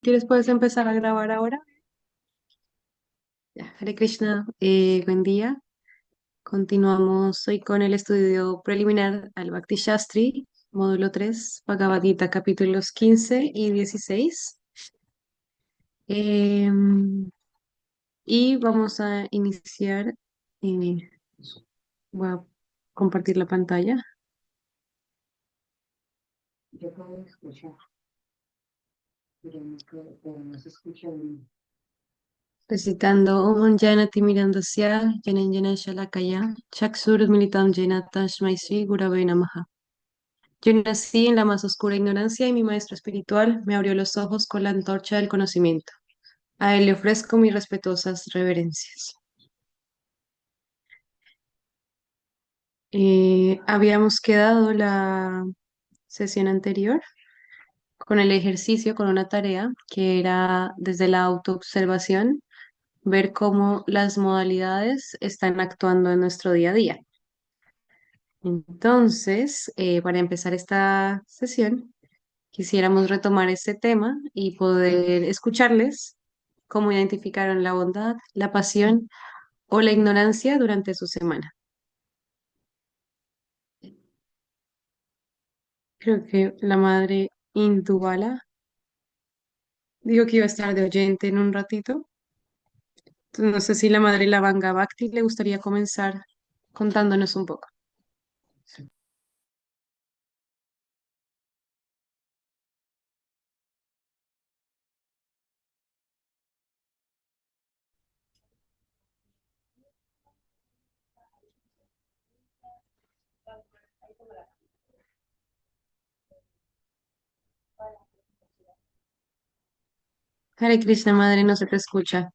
¿Quieres puedes empezar a grabar ahora? Ya, Hare Krishna, buen día. Continuamos hoy con el estudio preliminar al Bhakti Shastri, módulo 3, Bhagavad Gita, capítulos 15 y 16. Em, y vamos a iniciar. eh, Voy a compartir la pantalla. Yo puedo escuchar, pero no se escucha bien. Recitando Om Janati Mirandasya, Jananjana Shalakaya, Militam Jena Tashmai Sri Gurave Namaha. Yo nací en la más oscura ignorancia y mi maestro espiritual me abrió los ojos con la antorcha del conocimiento. A él le ofrezco mis respetuosas reverencias. Habíamos quedado la sesión anterior con el ejercicio, con una tarea que era desde la autoobservación, ver cómo las modalidades están actuando en nuestro día a día. Entonces, para empezar esta sesión, quisiéramos retomar este tema y poder escucharles cómo identificaron la bondad, la pasión o la ignorancia durante su semana. Creo que la madre Indubala dijo que iba a estar de oyente en un ratito. Entonces, no sé si la madre Lavanga Bhakti le gustaría comenzar contándonos un poco. Hare Krishna, madre, no se te escucha.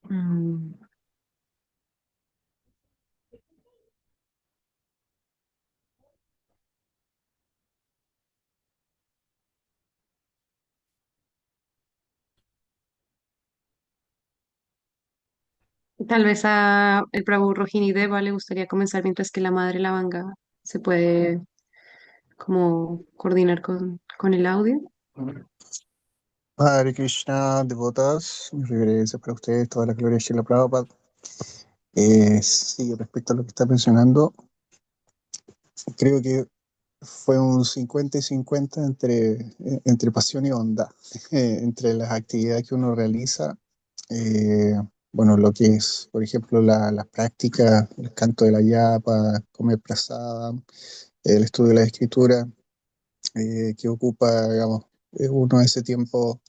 Mm, Tal vez a el Prabhu Rohini Deva le gustaría comenzar mientras que la madre Lavanga se puede como coordinar con el audio. Hare Krishna, devotas, mis reverencias para ustedes, toda la gloria de Srila Prabhupada. Sí, respecto a lo que está mencionando, creo que fue un 50 y 50 entre pasión y bondad, entre las actividades que uno realiza, eh, bueno, lo que es, por ejemplo, la práctica, el canto de la yapa, comer prasada, el estudio de la escritura, que ocupa, digamos, uno ese tiempo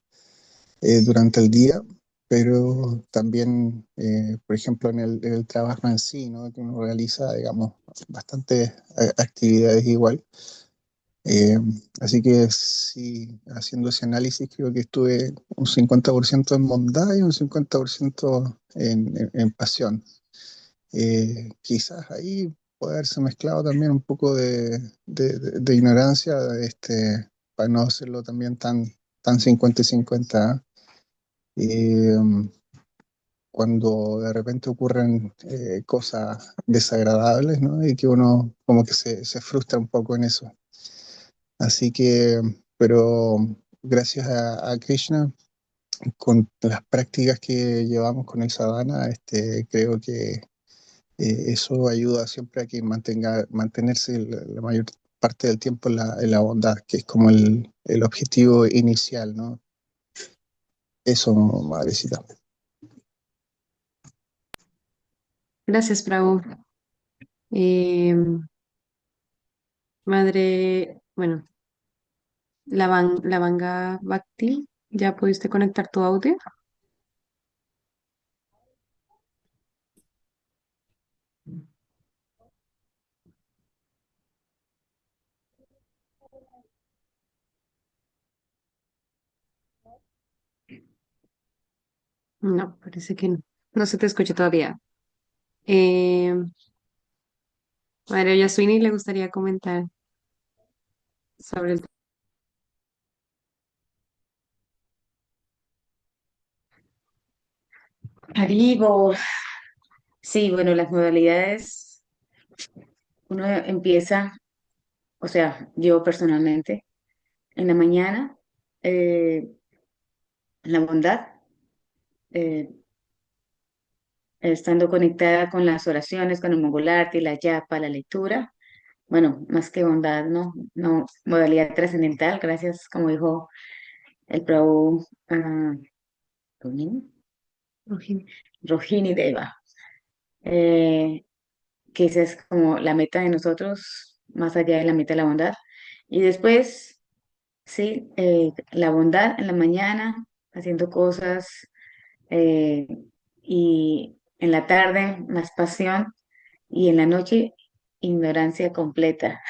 durante el día, pero también, por ejemplo, en el trabajo en sí, ¿no? Que uno realiza, digamos, bastantes actividades igual. Eh, Así que sí, haciendo ese análisis, creo que estuve un 50% en bondad y un 50% en pasión. Quizás ahí puede haberse mezclado también un poco de ignorancia, para no hacerlo también tan 50 y 50. eh, Cuando de repente ocurren cosas desagradables, ¿no? Y que uno como que se frustra un poco en eso. Así que, pero gracias a Krishna, con las prácticas que llevamos con el sadhana, creo que eso ayuda siempre a que mantenerse la mayor parte del tiempo en la bondad, que es como el objetivo inicial, ¿no? Eso, madrecita. Gracias, Prabhu. Eh, madre, bueno, Lavanga Bhakti, ¿ya pudiste conectar tu audio? No, parece que no. No se te escucha todavía. Eh, Madre Yaswini le gustaría comentar sobre el Haribo. Sí, bueno, las modalidades, uno empieza, o sea, yo personalmente, en la mañana, eh, la bondad, eh, estando conectada con las oraciones, con el Mongolarte, la yapa, la lectura. Bueno, más que bondad, no, no, modalidad trascendental, gracias, como dijo el Prabhu Rohini, Rohini. Rohini Deva, eh, que esa es como la meta de nosotros, más allá de la meta de la bondad. Y después, sí, la bondad en la mañana, haciendo cosas, eh, y en la tarde, más pasión, y en la noche, ignorancia completa.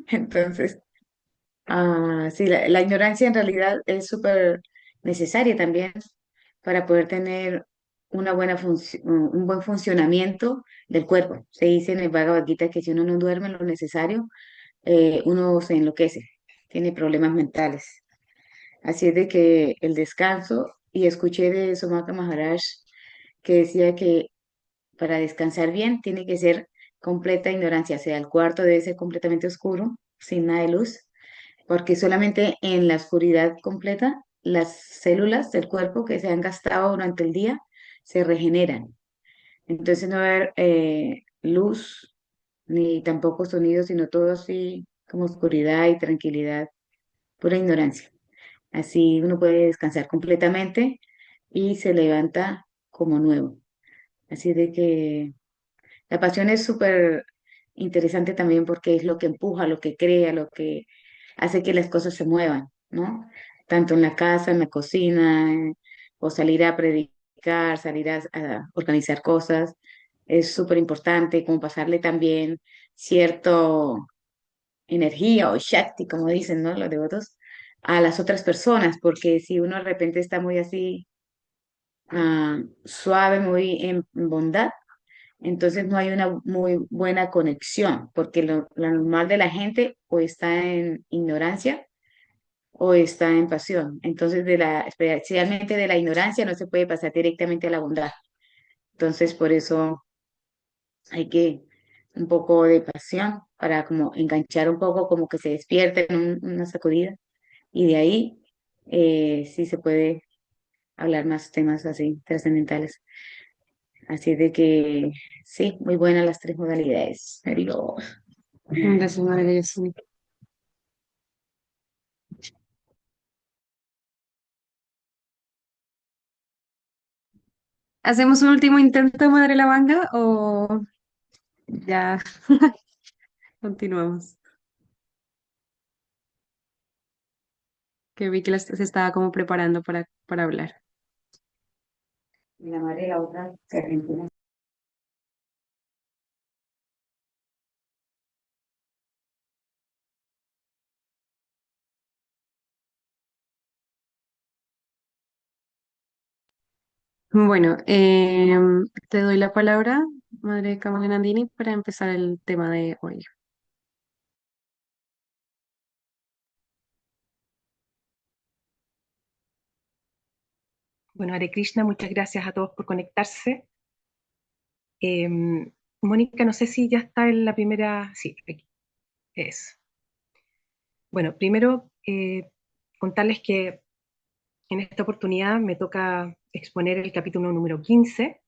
Entonces, sí, la ignorancia en realidad es súper necesaria también para poder tener una un buen funcionamiento del cuerpo. Se dice en el Bhagavad Gita que si uno no duerme lo necesario, uno se enloquece, tiene problemas mentales. Así es de que el descanso, y escuché de Somaka Maharaj que decía que para descansar bien tiene que ser completa ignorancia, o sea, el cuarto debe ser completamente oscuro, sin nada de luz, porque solamente en la oscuridad completa las células del cuerpo que se han gastado durante el día se regeneran. Entonces no va a haber luz ni tampoco sonido, sino todo así como oscuridad y tranquilidad, pura ignorancia. Así uno puede descansar completamente y se levanta como nuevo. Así de que la pasión es súper interesante también porque es lo que empuja, lo que crea, lo que hace que las cosas se muevan, ¿no? Tanto en la casa, en la cocina, o salir a predicar, salir a organizar cosas. Es súper importante como pasarle también cierto energía o shakti, como dicen, ¿no? Los devotos, a las otras personas, porque si uno de repente está muy así, suave, muy en bondad, entonces no hay una muy buena conexión, porque lo normal de la gente o está en ignorancia o está en pasión. Entonces, especialmente de la ignorancia no se puede pasar directamente a la bondad. Entonces, por eso hay que un poco de pasión para como enganchar un poco, como que se despierten una sacudida. Y de ahí sí se puede hablar más temas así trascendentales. Así de que sí, muy buenas las tres modalidades. Pero Gracias, Madre Yaswini. ¿Hacemos un último intento, Madre Lavanga, o ya continuamos? Que vi que se estaba como preparando para hablar. la madre de la otra se argentina. Bueno, te doy la palabra, Madre Kamala Nandini, para empezar el tema de hoy. Bueno, Hare Krishna, muchas gracias a todos por conectarse. Eh, Mónica, no sé si ya está en la primera. Sí, aquí es. Bueno, primero contarles que en esta oportunidad me toca exponer el capítulo número 15,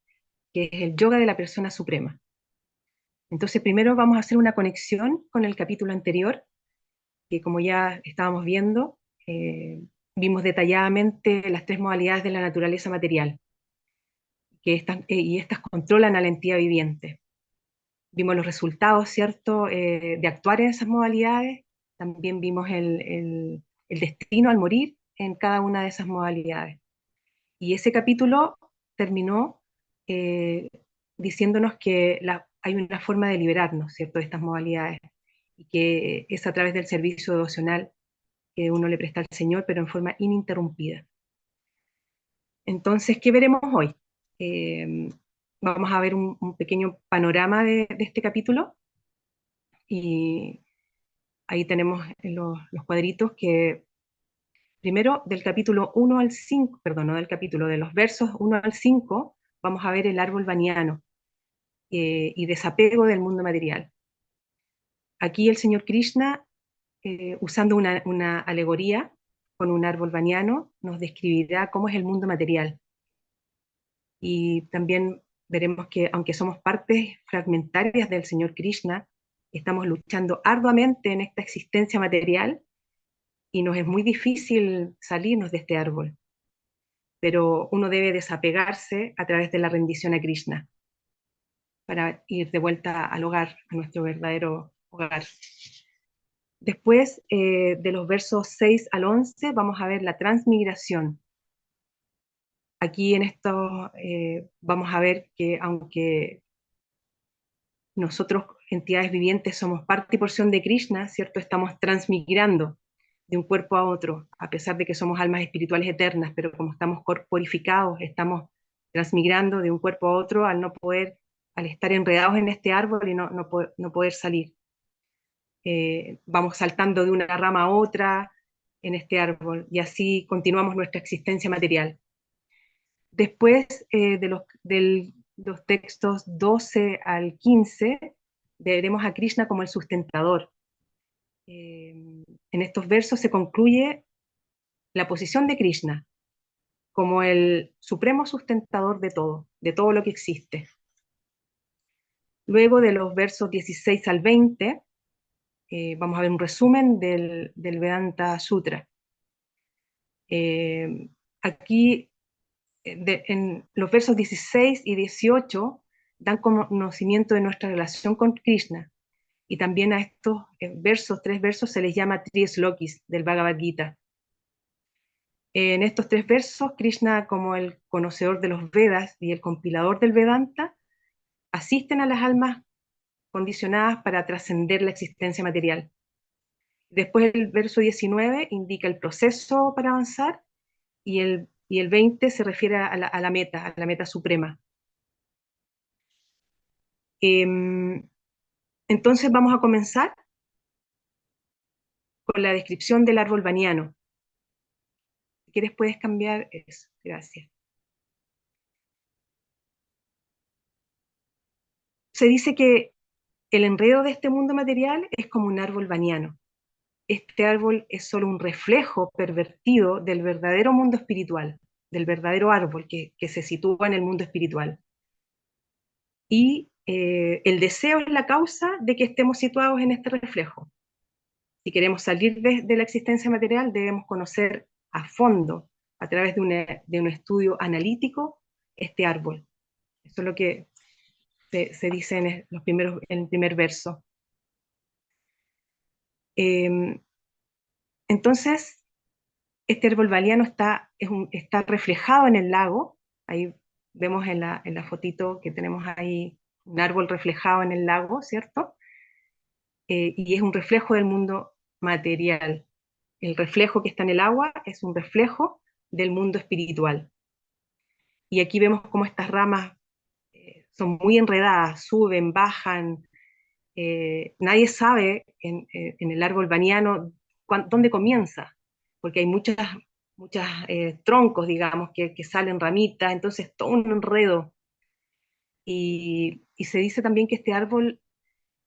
que es el yoga de la persona suprema. Entonces, primero vamos a hacer una conexión con el capítulo anterior, que como ya estábamos viendo, vimos detalladamente las tres modalidades de la naturaleza material, y estas controlan a la entidad viviente. Vimos los resultados, ¿cierto?, de actuar en esas modalidades. También vimos el destino al morir en cada una de esas modalidades. Y ese capítulo terminó eh, diciéndonos que hay una forma de liberarnos, ¿cierto?, de estas modalidades, y que es a través del servicio devocional que uno le presta al Señor, pero en forma ininterrumpida. Entonces, ¿qué veremos hoy? Vamos a ver un pequeño panorama de este capítulo, Y ahí tenemos los cuadritos que, primero, del capítulo 1 al 5, perdón, no del capítulo, de los versos 1 al 5, vamos a ver el árbol baniano y desapego del mundo material. Aquí el señor Krishna, usando una alegoría con un árbol baniano, nos describirá cómo es el mundo material. Y también veremos que, aunque somos partes fragmentarias del señor Krishna, estamos luchando arduamente en esta existencia material y nos es muy difícil salirnos de este árbol. Pero uno debe desapegarse a través de la rendición a Krishna para ir de vuelta al hogar, a nuestro verdadero hogar. Después, de los versos 6 al 11, vamos a ver la transmigración. Aquí en esto vamos a ver que aunque nosotros, entidades vivientes, somos parte y porción de Krishna, ¿cierto? Estamos transmigrando de un cuerpo a otro, a pesar de que somos almas espirituales eternas, pero como estamos corporificados, estamos transmigrando de un cuerpo a otro al no poder, al estar enredados en este árbol y no poder salir. Vamos saltando de una rama a otra en este árbol y así continuamos nuestra existencia material. Después de los textos 12 al 15, veremos a Krishna como el sustentador. En estos versos se concluye la posición de Krishna como el supremo sustentador de todo lo que existe. Luego de los versos 16 al 20, vamos a ver un resumen del Vedanta Sutra. Aquí, en los versos 16 y 18, dan conocimiento de nuestra relación con Krishna. Y también a estos tres versos, se les llama Trislokis del Bhagavad Gita. En estos tres versos, Krishna, como el conocedor de los Vedas y el compilador del Vedanta, asisten a las almas condicionadas para trascender la existencia material. Después el verso 19 indica el proceso para avanzar y el 20 se refiere a la meta suprema. Entonces vamos a comenzar con la descripción del árbol baniano. Si quieres puedes cambiar eso, gracias. Se dice que el enredo de este mundo material es como un árbol baniano. Este árbol es solo un reflejo pervertido del verdadero mundo espiritual, del verdadero árbol que se sitúa en el mundo espiritual. Y el deseo es la causa de que estemos situados en este reflejo. Si queremos salir de la existencia material, debemos conocer a fondo, a través de un estudio analítico, este árbol. Eso es lo que se dice en el primer verso. Entonces, este árbol baliano está reflejado en el lago. Ahí vemos en la fotito que tenemos ahí un árbol reflejado en el lago, ¿cierto? Y es un reflejo del mundo material. El reflejo que está en el agua es un reflejo del mundo espiritual. Y aquí vemos cómo estas ramas son muy enredadas, suben, bajan. Nadie sabe en el árbol baniano dónde comienza, porque hay muchos troncos, digamos, que salen ramitas, entonces todo un enredo. Y se dice también que este árbol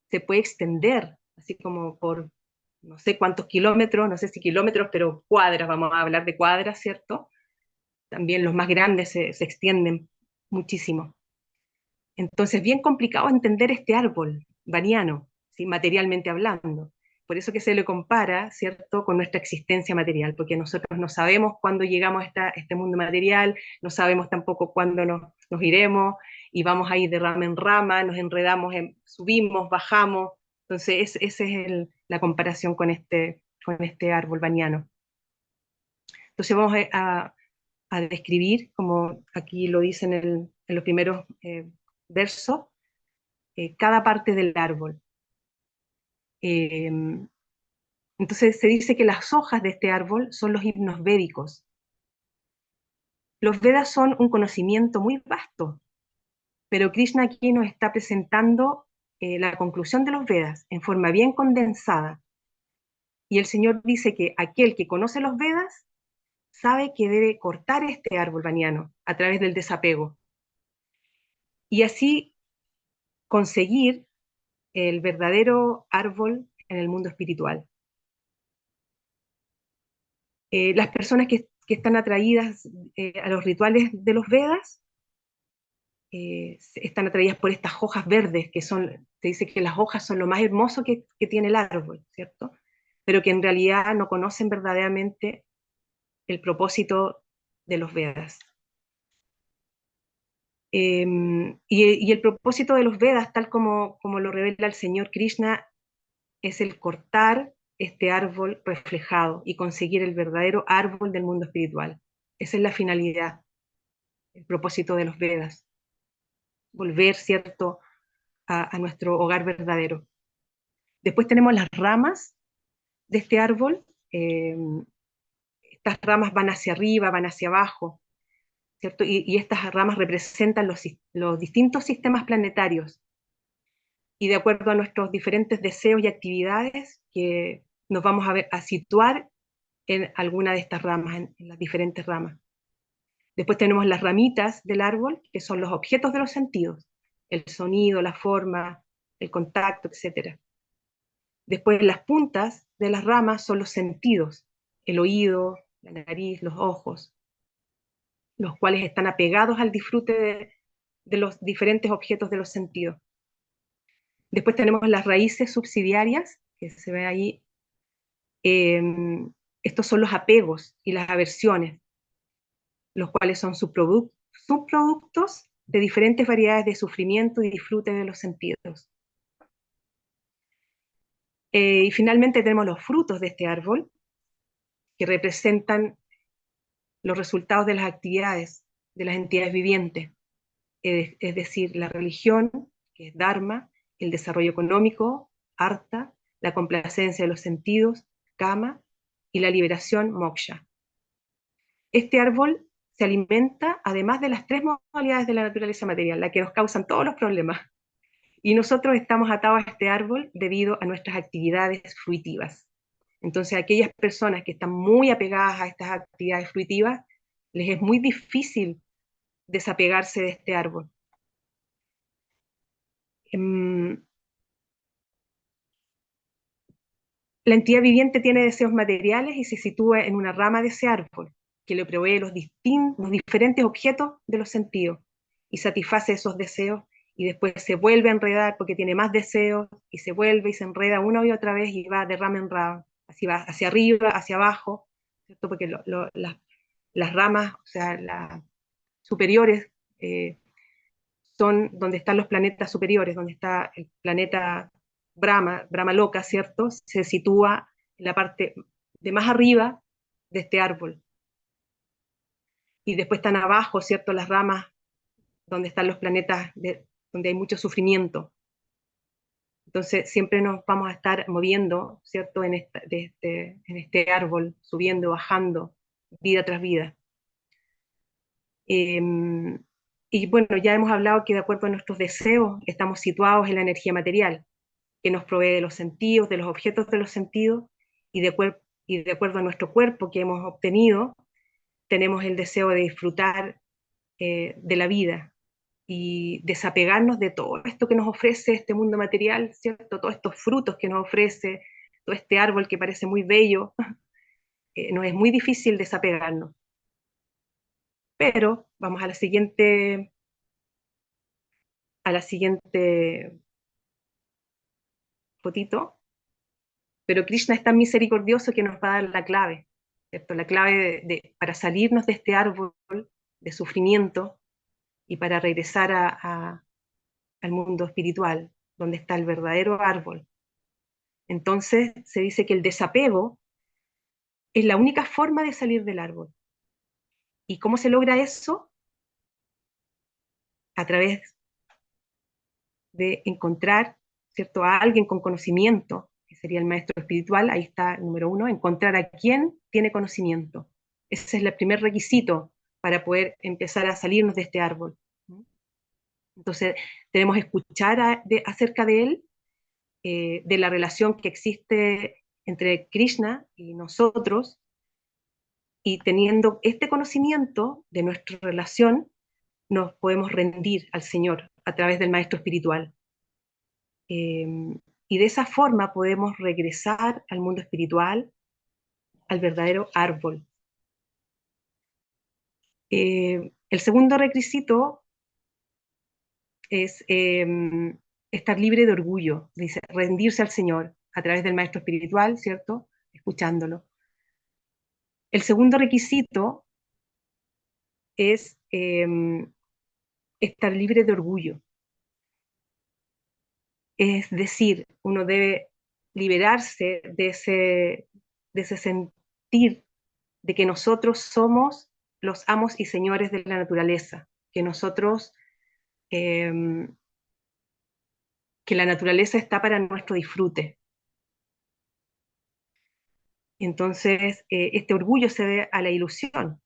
se puede extender, así como por no sé cuántos kilómetros, no sé si kilómetros, pero cuadras, vamos a hablar de cuadras, ¿cierto? También los más grandes se extienden muchísimo. Entonces, bien complicado entender este árbol baniano, ¿sí? Materialmente hablando. Por eso que se le compara, ¿cierto?, con nuestra existencia material, porque nosotros no sabemos cuándo llegamos a este mundo material, no sabemos tampoco cuándo nos iremos, y vamos ahí de rama en rama, nos enredamos, subimos, bajamos. Entonces, esa es la comparación con este árbol baniano. Entonces, vamos a describir, como aquí lo dice en los primeros versos, cada parte del árbol. Entonces se dice que las hojas de este árbol son los himnos védicos. Los Vedas son un conocimiento muy vasto, pero Krishna aquí nos está presentando la conclusión de los Vedas en forma bien condensada. Y el Señor dice que aquel que conoce los Vedas sabe que debe cortar este árbol vaniano a través del desapego y así conseguir el verdadero árbol en el mundo espiritual. Las personas que están atraídas a los rituales de los Vedas están atraídas por estas hojas verdes, que son, se dice que las hojas son lo más hermoso que tiene el árbol, ¿cierto? Pero que en realidad no conocen verdaderamente el propósito de los Vedas. Y el propósito de los Vedas, tal como lo revela el Señor Krishna, es el cortar este árbol reflejado y conseguir el verdadero árbol del mundo espiritual. Esa es la finalidad, el propósito de los Vedas. Volver, ¿cierto?, a nuestro hogar verdadero. Después tenemos las ramas de este árbol. Estas ramas van hacia arriba, van hacia abajo, ¿cierto? Y estas ramas representan los distintos sistemas planetarios. Y de acuerdo a nuestros diferentes deseos y actividades, que nos vamos a situar en alguna de estas ramas, en las diferentes ramas. Después tenemos las ramitas del árbol, que son los objetos de los sentidos, el sonido, la forma, el contacto, etc. Después las puntas de las ramas son los sentidos, el oído, la nariz, los ojos, los cuales están apegados al disfrute de los diferentes objetos de los sentidos. Después tenemos las raíces subsidiarias, que se ve ahí. Estos son los apegos y las aversiones, los cuales son subproductos de diferentes variedades de sufrimiento y disfrute de los sentidos. Y finalmente tenemos los frutos de este árbol, que representan los resultados de las actividades de las entidades vivientes, es decir, la religión, que es Dharma, el desarrollo económico, Artha, la complacencia de los sentidos, Kama, y la liberación, Moksha. Este árbol se alimenta además de las tres modalidades de la naturaleza material, las que nos causan todos los problemas. Y nosotros estamos atados a este árbol debido a nuestras actividades fruitivas. Entonces, aquellas personas que están muy apegadas a estas actividades fruitivas, les es muy difícil desapegarse de este árbol. La entidad viviente tiene deseos materiales y se sitúa en una rama de ese árbol, que le provee los diferentes objetos de los sentidos y satisface esos deseos, y después se vuelve a enredar porque tiene más deseos y se vuelve y se enreda una y otra vez y va de rama en rama, así va hacia arriba, hacia abajo, ¿cierto? Porque las ramas, o sea, las superiores, son donde están los planetas superiores, donde está el planeta Brahma Loka, ¿cierto? Se sitúa en la parte de más arriba de este árbol. Y después están abajo, ¿cierto? Las ramas donde están los planetas donde hay mucho sufrimiento. Entonces siempre nos vamos a estar moviendo, ¿cierto? En este árbol, subiendo, bajando, vida tras vida. Y bueno, ya hemos hablado que de acuerdo a nuestros deseos estamos situados en la energía material, que nos provee de los sentidos, de los objetos de los sentidos, y de acuerdo a nuestro cuerpo que hemos obtenido, tenemos el deseo de disfrutar de la vida y desapegarnos de todo esto que nos ofrece este mundo material, ¿cierto? Todos estos frutos que nos ofrece, todo este árbol que parece muy bello, nos es muy difícil desapegarnos. Pero vamos a la siguiente fotito. Pero Krishna es tan misericordioso que nos va a dar la clave, ¿cierto? La clave para salirnos de este árbol de sufrimiento y para regresar al mundo espiritual, donde está el verdadero árbol. Entonces se dice que el desapego es la única forma de salir del árbol. ¿Y cómo se logra eso? A través de encontrar, ¿cierto?, a alguien con conocimiento, que sería el maestro espiritual. Ahí está, número 1, encontrar a quien tiene conocimiento. Ese es el primer requisito para poder empezar a salirnos de este árbol. Entonces, debemos escuchar acerca de él, de la relación que existe entre Krishna y nosotros, y teniendo este conocimiento de nuestra relación, nos podemos rendir al Señor a través del Maestro Espiritual. Eh, y de esa forma podemos regresar al mundo espiritual, al verdadero árbol. El segundo requisito es estar libre de orgullo, dice, rendirse al Señor a través del Maestro Espiritual, ¿cierto? Escuchándolo. El segundo requisito es estar libre de orgullo. Es decir, uno debe liberarse de ese sentir de que nosotros somos los amos y señores de la naturaleza, que nosotros, que la naturaleza está para nuestro disfrute. Entonces, este orgullo se debe a la ilusión,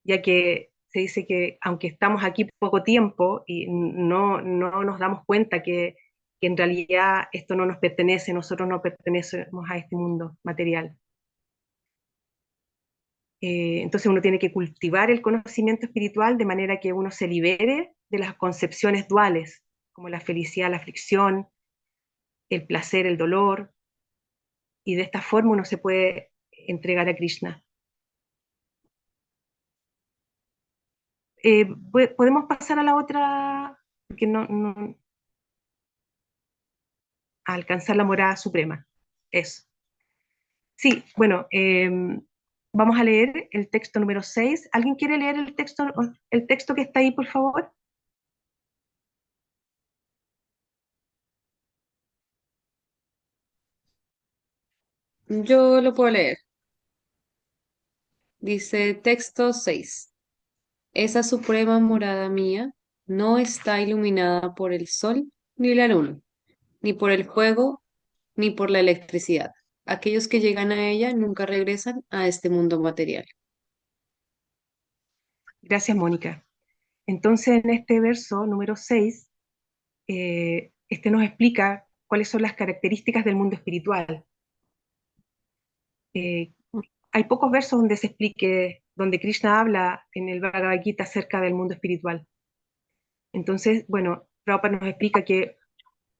ya que se dice que aunque estamos aquí poco tiempo y no nos damos cuenta que en realidad esto no nos pertenece, nosotros no pertenecemos a este mundo material. Entonces uno tiene que cultivar el conocimiento espiritual de manera que uno se libere de las concepciones duales, como la felicidad, la aflicción, el placer, el dolor, y de esta forma uno se puede entregar a Krishna. Podemos pasar a la otra, porque a alcanzar la morada suprema. Eso. Sí, bueno, vamos a leer el texto número 6. ¿Alguien quiere leer el texto que está ahí, por favor? Yo lo puedo leer. Dice texto 6. Esa suprema morada mía no está iluminada por el sol ni la luna, ni por el fuego, ni por la electricidad. Aquellos que llegan a ella nunca regresan a este mundo material. Gracias, Mónica. Entonces, en este verso número 6, este nos explica cuáles son las características del mundo espiritual. Eh, Hay pocos versos donde se explique, donde Krishna habla en el Bhagavad Gita acerca del mundo espiritual. Entonces, bueno, Prabhupada nos explica que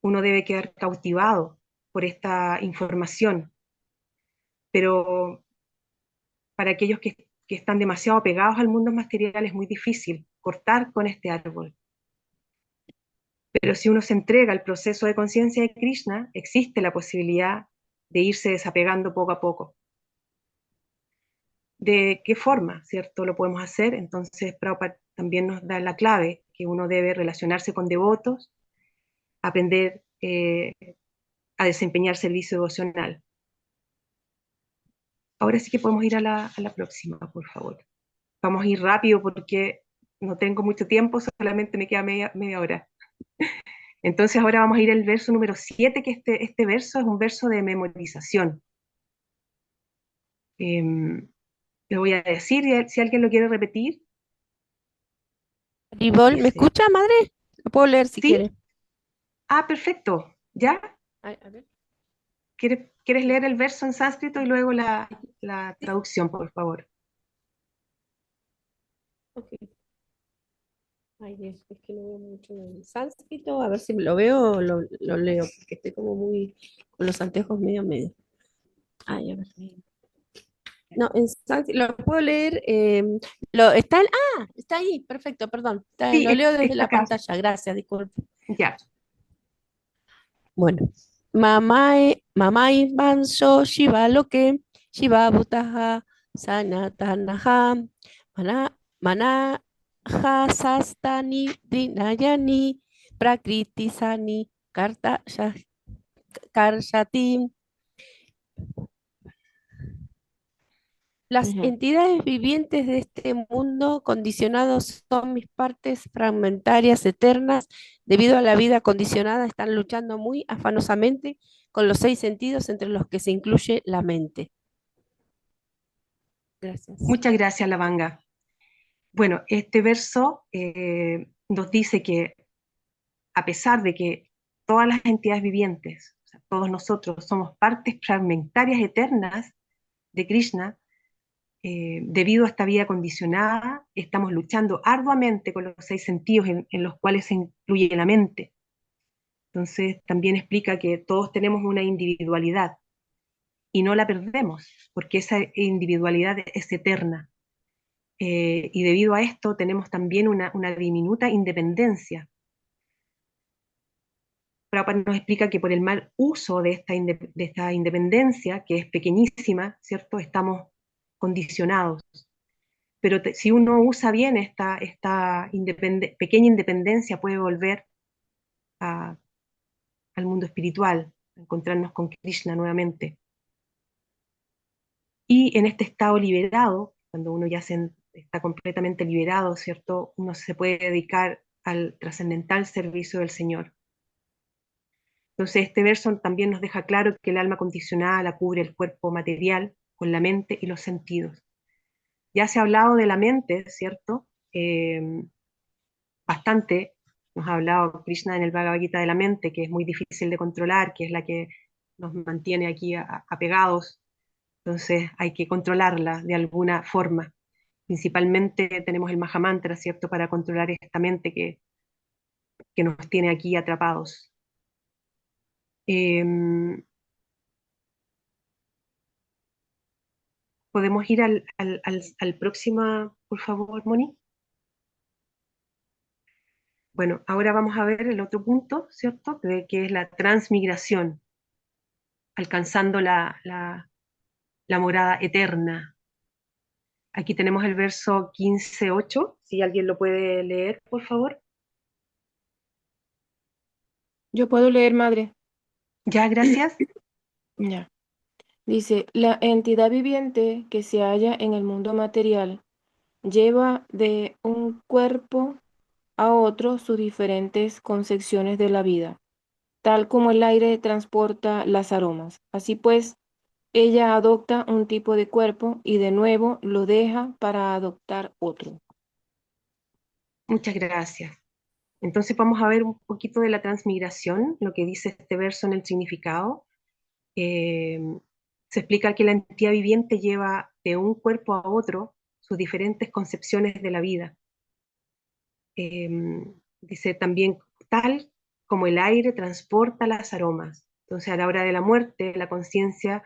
uno debe quedar cautivado por esta información, pero para aquellos que están demasiado pegados al mundo material es muy difícil cortar con este árbol. Pero si uno se entrega al proceso de conciencia de Krishna, existe la posibilidad de irse desapegando poco a poco. ¿De qué forma, cierto, lo podemos hacer? Entonces, Prabhupada también nos da la clave, que uno debe relacionarse con devotos, aprender a desempeñar servicio devocional. Ahora sí que podemos ir a la próxima, por favor. Vamos a ir rápido porque no tengo mucho tiempo, solamente me queda media hora. Entonces ahora vamos a ir al verso número 7, que este verso es un verso de memorización. Lo voy a decir y si alguien lo quiere repetir. Ribol, ¿me Dice, escucha, madre? Lo puedo leer si ¿sí? quiere. Ah, perfecto. ¿Ya? Ay, a ver. ¿Quieres leer el verso en sánscrito y luego la traducción, por favor? Ok. Ay, Dios, es que no veo mucho en sánscrito. A ver si lo veo o lo leo, porque estoy como muy con los anteojos medio. Ay, a ver. No, en sánscrito lo puedo leer. Está ahí, perfecto, perdón. Sí, Lo leo desde está la acá. pantalla, gracias, disculpe. Ya. Bueno, mamai manso shiva loke, shiva butaha sanatanaha, manaha sastani dinayani, prakritisani karshati. Las Ujú. entidades vivientes de este mundo condicionados son mis partes fragmentarias eternas. Debido a la vida condicionada, están luchando muy afanosamente con los 6 sentidos entre los que se incluye la mente. Gracias. Muchas gracias, Lavanga. Bueno, este verso nos dice que a pesar de que todas las entidades vivientes, o sea, todos nosotros somos partes fragmentarias eternas de Krishna, debido a esta vida condicionada, estamos luchando arduamente con los 6 sentidos en los cuales se incluye la mente. Entonces también explica que todos tenemos una individualidad y no la perdemos, porque esa individualidad es eterna. Y debido a esto tenemos también una diminuta independencia. Prabhupada nos explica que por el mal uso de esta independencia, que es pequeñísima, ¿cierto? Estamos condicionados. Pero si uno usa bien esta pequeña independencia, puede volver a- al mundo espiritual, a encontrarnos con Krishna nuevamente. Y en este estado liberado, cuando uno ya está completamente liberado, ¿cierto? Uno se puede dedicar al trascendental servicio del Señor. Entonces, este verso también nos deja claro que el alma condicionada la cubre el cuerpo material con la mente y los sentidos. Ya se ha hablado de la mente, ¿cierto? Bastante. Nos ha hablado Krishna en el Bhagavad Gita de la mente, que es muy difícil de controlar, que es la que nos mantiene aquí apegados. Entonces, hay que controlarla de alguna forma. Principalmente tenemos el Mahamantra, ¿cierto? Para controlar esta mente que nos tiene aquí atrapados. ¿Podemos ir al próximo, por favor, Moni? Bueno, ahora vamos a ver el otro punto, ¿cierto? Que es la transmigración, alcanzando la morada eterna. Aquí tenemos el verso 15:8, si alguien lo puede leer, por favor. Yo puedo leer, madre. Ya, gracias. Ya. Dice, la entidad viviente que se halla en el mundo material lleva de un cuerpo a otro sus diferentes concepciones de la vida, tal como el aire transporta las aromas. Así pues, ella adopta un tipo de cuerpo y de nuevo lo deja para adoptar otro. Muchas gracias. Entonces vamos a ver un poquito de la transmigración, lo que dice este verso en el significado. Eh, Se explica que la entidad viviente lleva de un cuerpo a otro sus diferentes concepciones de la vida. Eh, Dice también, tal como el aire transporta las aromas. Entonces, a la hora de la muerte, la conciencia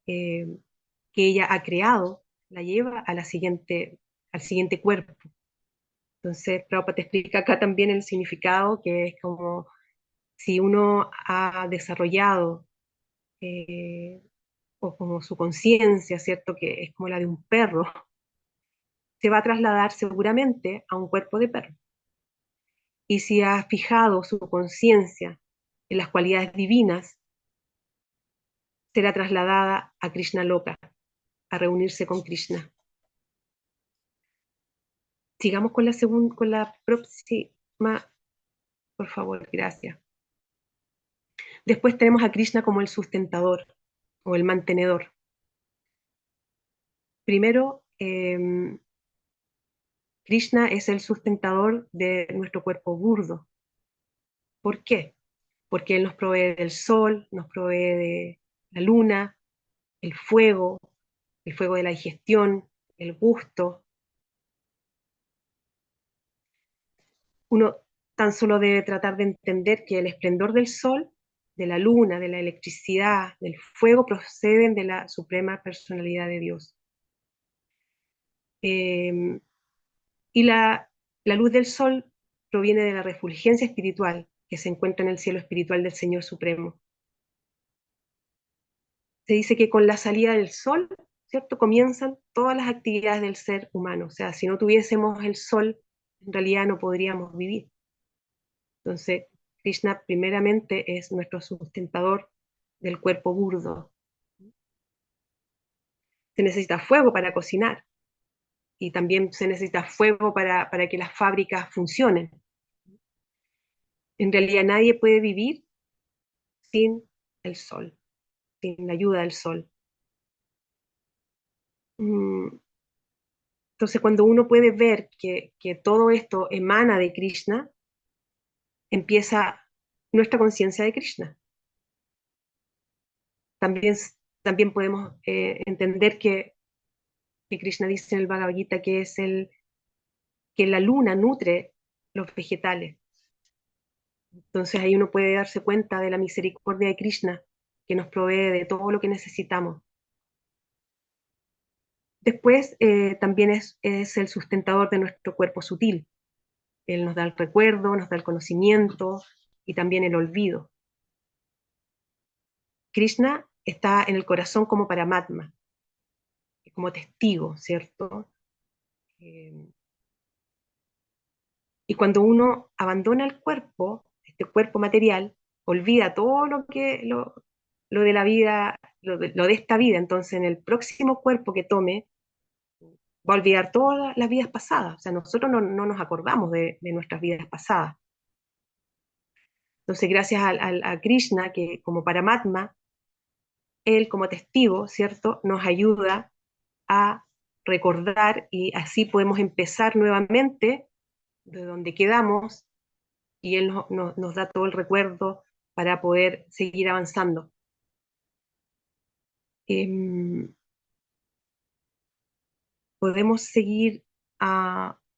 eh, que ella ha creado la lleva a al siguiente cuerpo. Entonces, Prabhupada te explica acá también el significado, que es como si uno ha desarrollado eh, o como su conciencia, ¿cierto? Que es como la de un perro, se va a trasladar seguramente a un cuerpo de perro. Y si ha fijado su conciencia en las cualidades divinas, será trasladada a Krishna Loka, a reunirse con Krishna. Sigamos con la próxima, por favor, gracias. Después tenemos a Krishna como el sustentador o el mantenedor. Primero, Krishna es el sustentador de nuestro cuerpo burdo. ¿Por qué? Porque Él nos provee del sol, nos provee de la luna, el fuego de la digestión, el gusto. Uno tan solo debe tratar de entender que el esplendor del sol, de la luna, de la electricidad, del fuego, proceden de la suprema personalidad de Dios. Eh, y la luz del sol proviene de la refulgencia espiritual que se encuentra en el cielo espiritual del Señor Supremo. Se dice que con la salida del sol, ¿cierto? Comienzan todas las actividades del ser humano. O sea, si no tuviésemos el sol, en realidad no podríamos vivir. Entonces, Krishna primeramente es nuestro sustentador del cuerpo burdo. Se necesita fuego para cocinar y también se necesita fuego para que las fábricas funcionen. En realidad nadie puede vivir sin el sol, sin la ayuda del sol. Entonces, cuando uno puede ver que todo esto emana de Krishna, empieza nuestra conciencia de Krishna. También, también podemos entender que Krishna dice en el Bhagavad Gita que la luna nutre los vegetales. Entonces ahí uno puede darse cuenta de la misericordia de Krishna, que nos provee de todo lo que necesitamos. Después también es el sustentador de nuestro cuerpo sutil. Él nos da el recuerdo, nos da el conocimiento y también el olvido. Krishna está en el corazón como Paramatma, como testigo, ¿cierto? Y cuando uno abandona el cuerpo, este cuerpo material, olvida todo lo de la vida, lo de esta vida. Entonces, en el próximo cuerpo que tome, va a olvidar todas las vidas pasadas. O sea, nosotros no nos acordamos de nuestras vidas pasadas. Entonces, gracias a Krishna, que como Paramatma, él como testigo, ¿cierto?, nos ayuda a recordar y así podemos empezar nuevamente de donde quedamos y él nos da todo el recuerdo para poder seguir avanzando. Podemos seguir,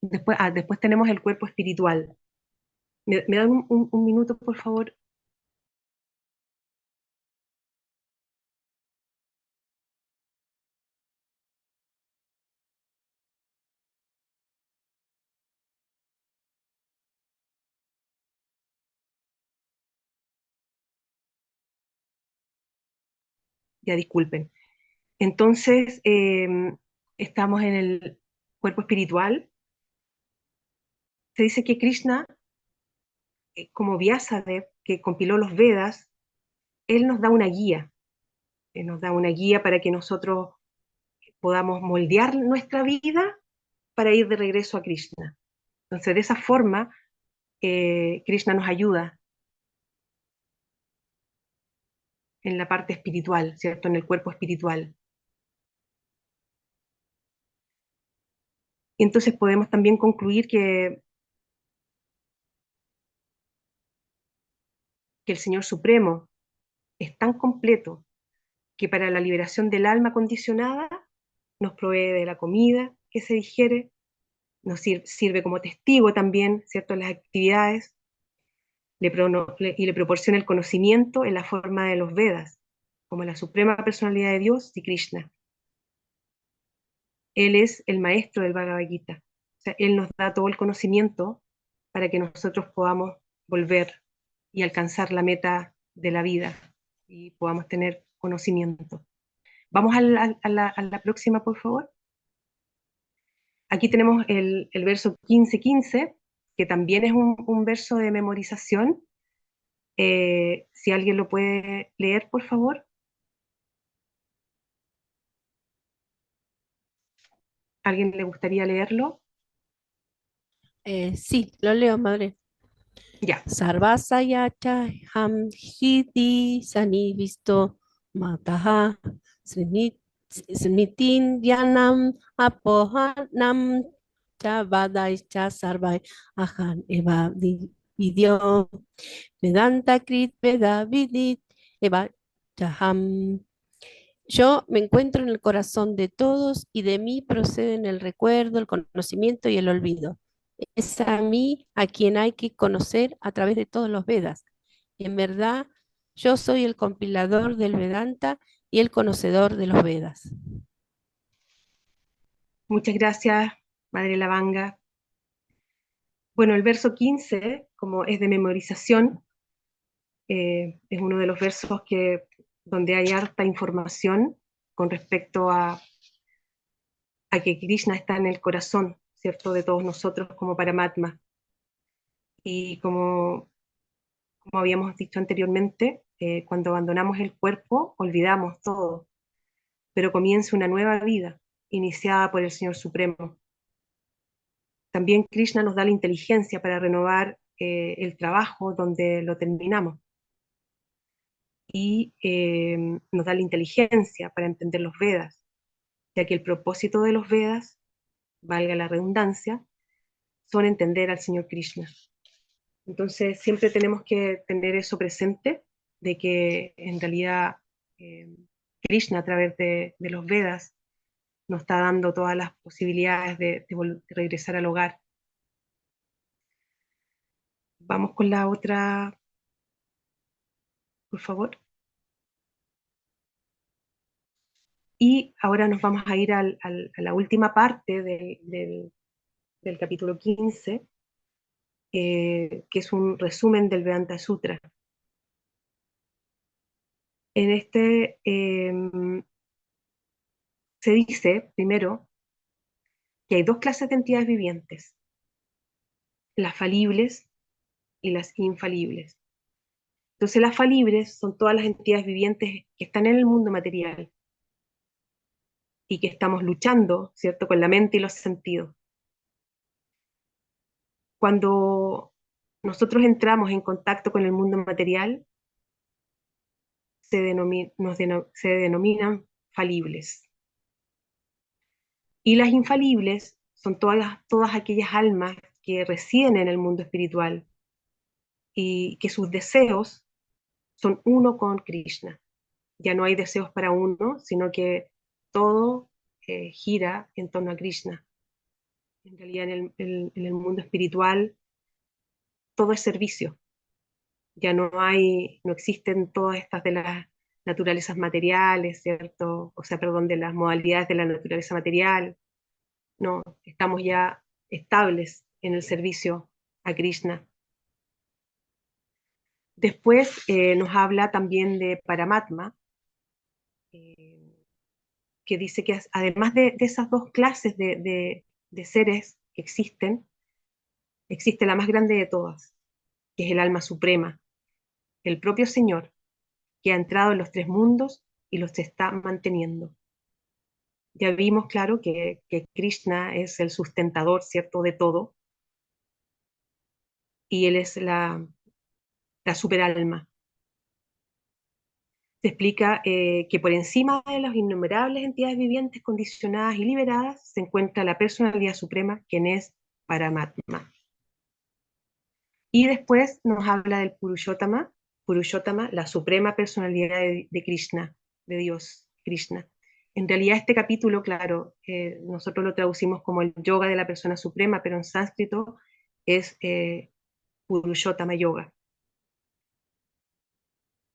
después tenemos el cuerpo espiritual. ¿Me dan un minuto, por favor? Ya disculpen. Entonces, estamos en el cuerpo espiritual. Se dice que Krishna, como Vyasadeva, que compiló los Vedas, él nos da una guía. Nos da una guía para que nosotros podamos moldear nuestra vida para ir de regreso a Krishna. Entonces, de esa forma, Krishna nos ayuda en la parte espiritual, ¿cierto? En el cuerpo espiritual. Y entonces podemos también concluir que el Señor Supremo es tan completo que para la liberación del alma condicionada nos provee de la comida que se digiere, nos sirve como testigo también, ¿cierto?, en las actividades, y le proporciona el conocimiento en la forma de los Vedas, como la suprema personalidad de Dios y Krishna. Él es el maestro del Bhagavad Gita. O sea, Él nos da todo el conocimiento para que nosotros podamos volver y alcanzar la meta de la vida y podamos tener conocimiento. Vamos a la próxima, por favor. Aquí tenemos el verso 15:15, que también es un verso de memorización. Si alguien lo puede leer, por favor. ¿Alguien le gustaría leerlo? Sí, lo leo, madre. Ya. Sarvasayacha ham hiti sanivisto mataha snitin yanam apohanam chavadai cha sarvai ahan eva vidyo vedanta krit veda vidit eva chaham. Yo me encuentro en el corazón de todos y de mí proceden el recuerdo, el conocimiento y el olvido. Es a mí a quien hay que conocer a través de todos los Vedas. En verdad, yo soy el compilador del Vedanta y el conocedor de los Vedas. Muchas gracias, Madre Lavanga. Bueno, el verso 15, como es de memorización, es uno de los versos donde hay harta información con respecto a que Krishna está en el corazón, ¿cierto?, de todos nosotros como Paramatma. Y como habíamos dicho anteriormente, cuando abandonamos el cuerpo, olvidamos todo, pero comienza una nueva vida, iniciada por el Señor Supremo. También Krishna nos da la inteligencia para renovar el trabajo donde lo terminamos. Y nos da la inteligencia para entender los Vedas, ya que el propósito de los Vedas valga la redundancia, son entender al Señor Krishna. Entonces siempre tenemos que tener eso presente, de que en realidad eh, Krishna a través de los Vedas nos está dando todas las posibilidades de regresar al hogar. Vamos con la otra, por favor. Y ahora nos vamos a ir a la última parte del capítulo 15, que es un resumen del Vedanta Sutra. En este se dice, primero, que hay dos clases de entidades vivientes, las falibles y las infalibles. Entonces las falibles son todas las entidades vivientes que están en el mundo material y que estamos luchando, ¿cierto?, con la mente y los sentidos. Cuando nosotros entramos en contacto con el mundo material, se denominan falibles. Y las infalibles son todas aquellas almas que residen en el mundo espiritual y que sus deseos son uno con Krishna. Ya no hay deseos para uno, sino que todo gira en torno a Krishna. En realidad en el mundo espiritual todo es servicio. Ya no existen todas estas de las naturalezas materiales, ¿cierto? O sea, perdón, de las modalidades de la naturaleza material. No, estamos ya estables en el servicio a Krishna. Después nos habla también de Paramatma, que dice que además de esas dos clases de seres que existen, existe la más grande de todas, que es el alma suprema, el propio Señor, que ha entrado en los tres mundos y los está manteniendo. Ya vimos, claro, que Krishna es el sustentador, ¿cierto?, de todo, y Él es la superalma. Se explica que por encima de las innumerables entidades vivientes condicionadas y liberadas se encuentra la personalidad suprema, quien es Paramatma. Y después nos habla del Purushottama, la suprema personalidad de Krishna, de Dios, Krishna. En realidad este capítulo, claro, nosotros lo traducimos como el yoga de la persona suprema, pero en sánscrito es Purushottama Yoga,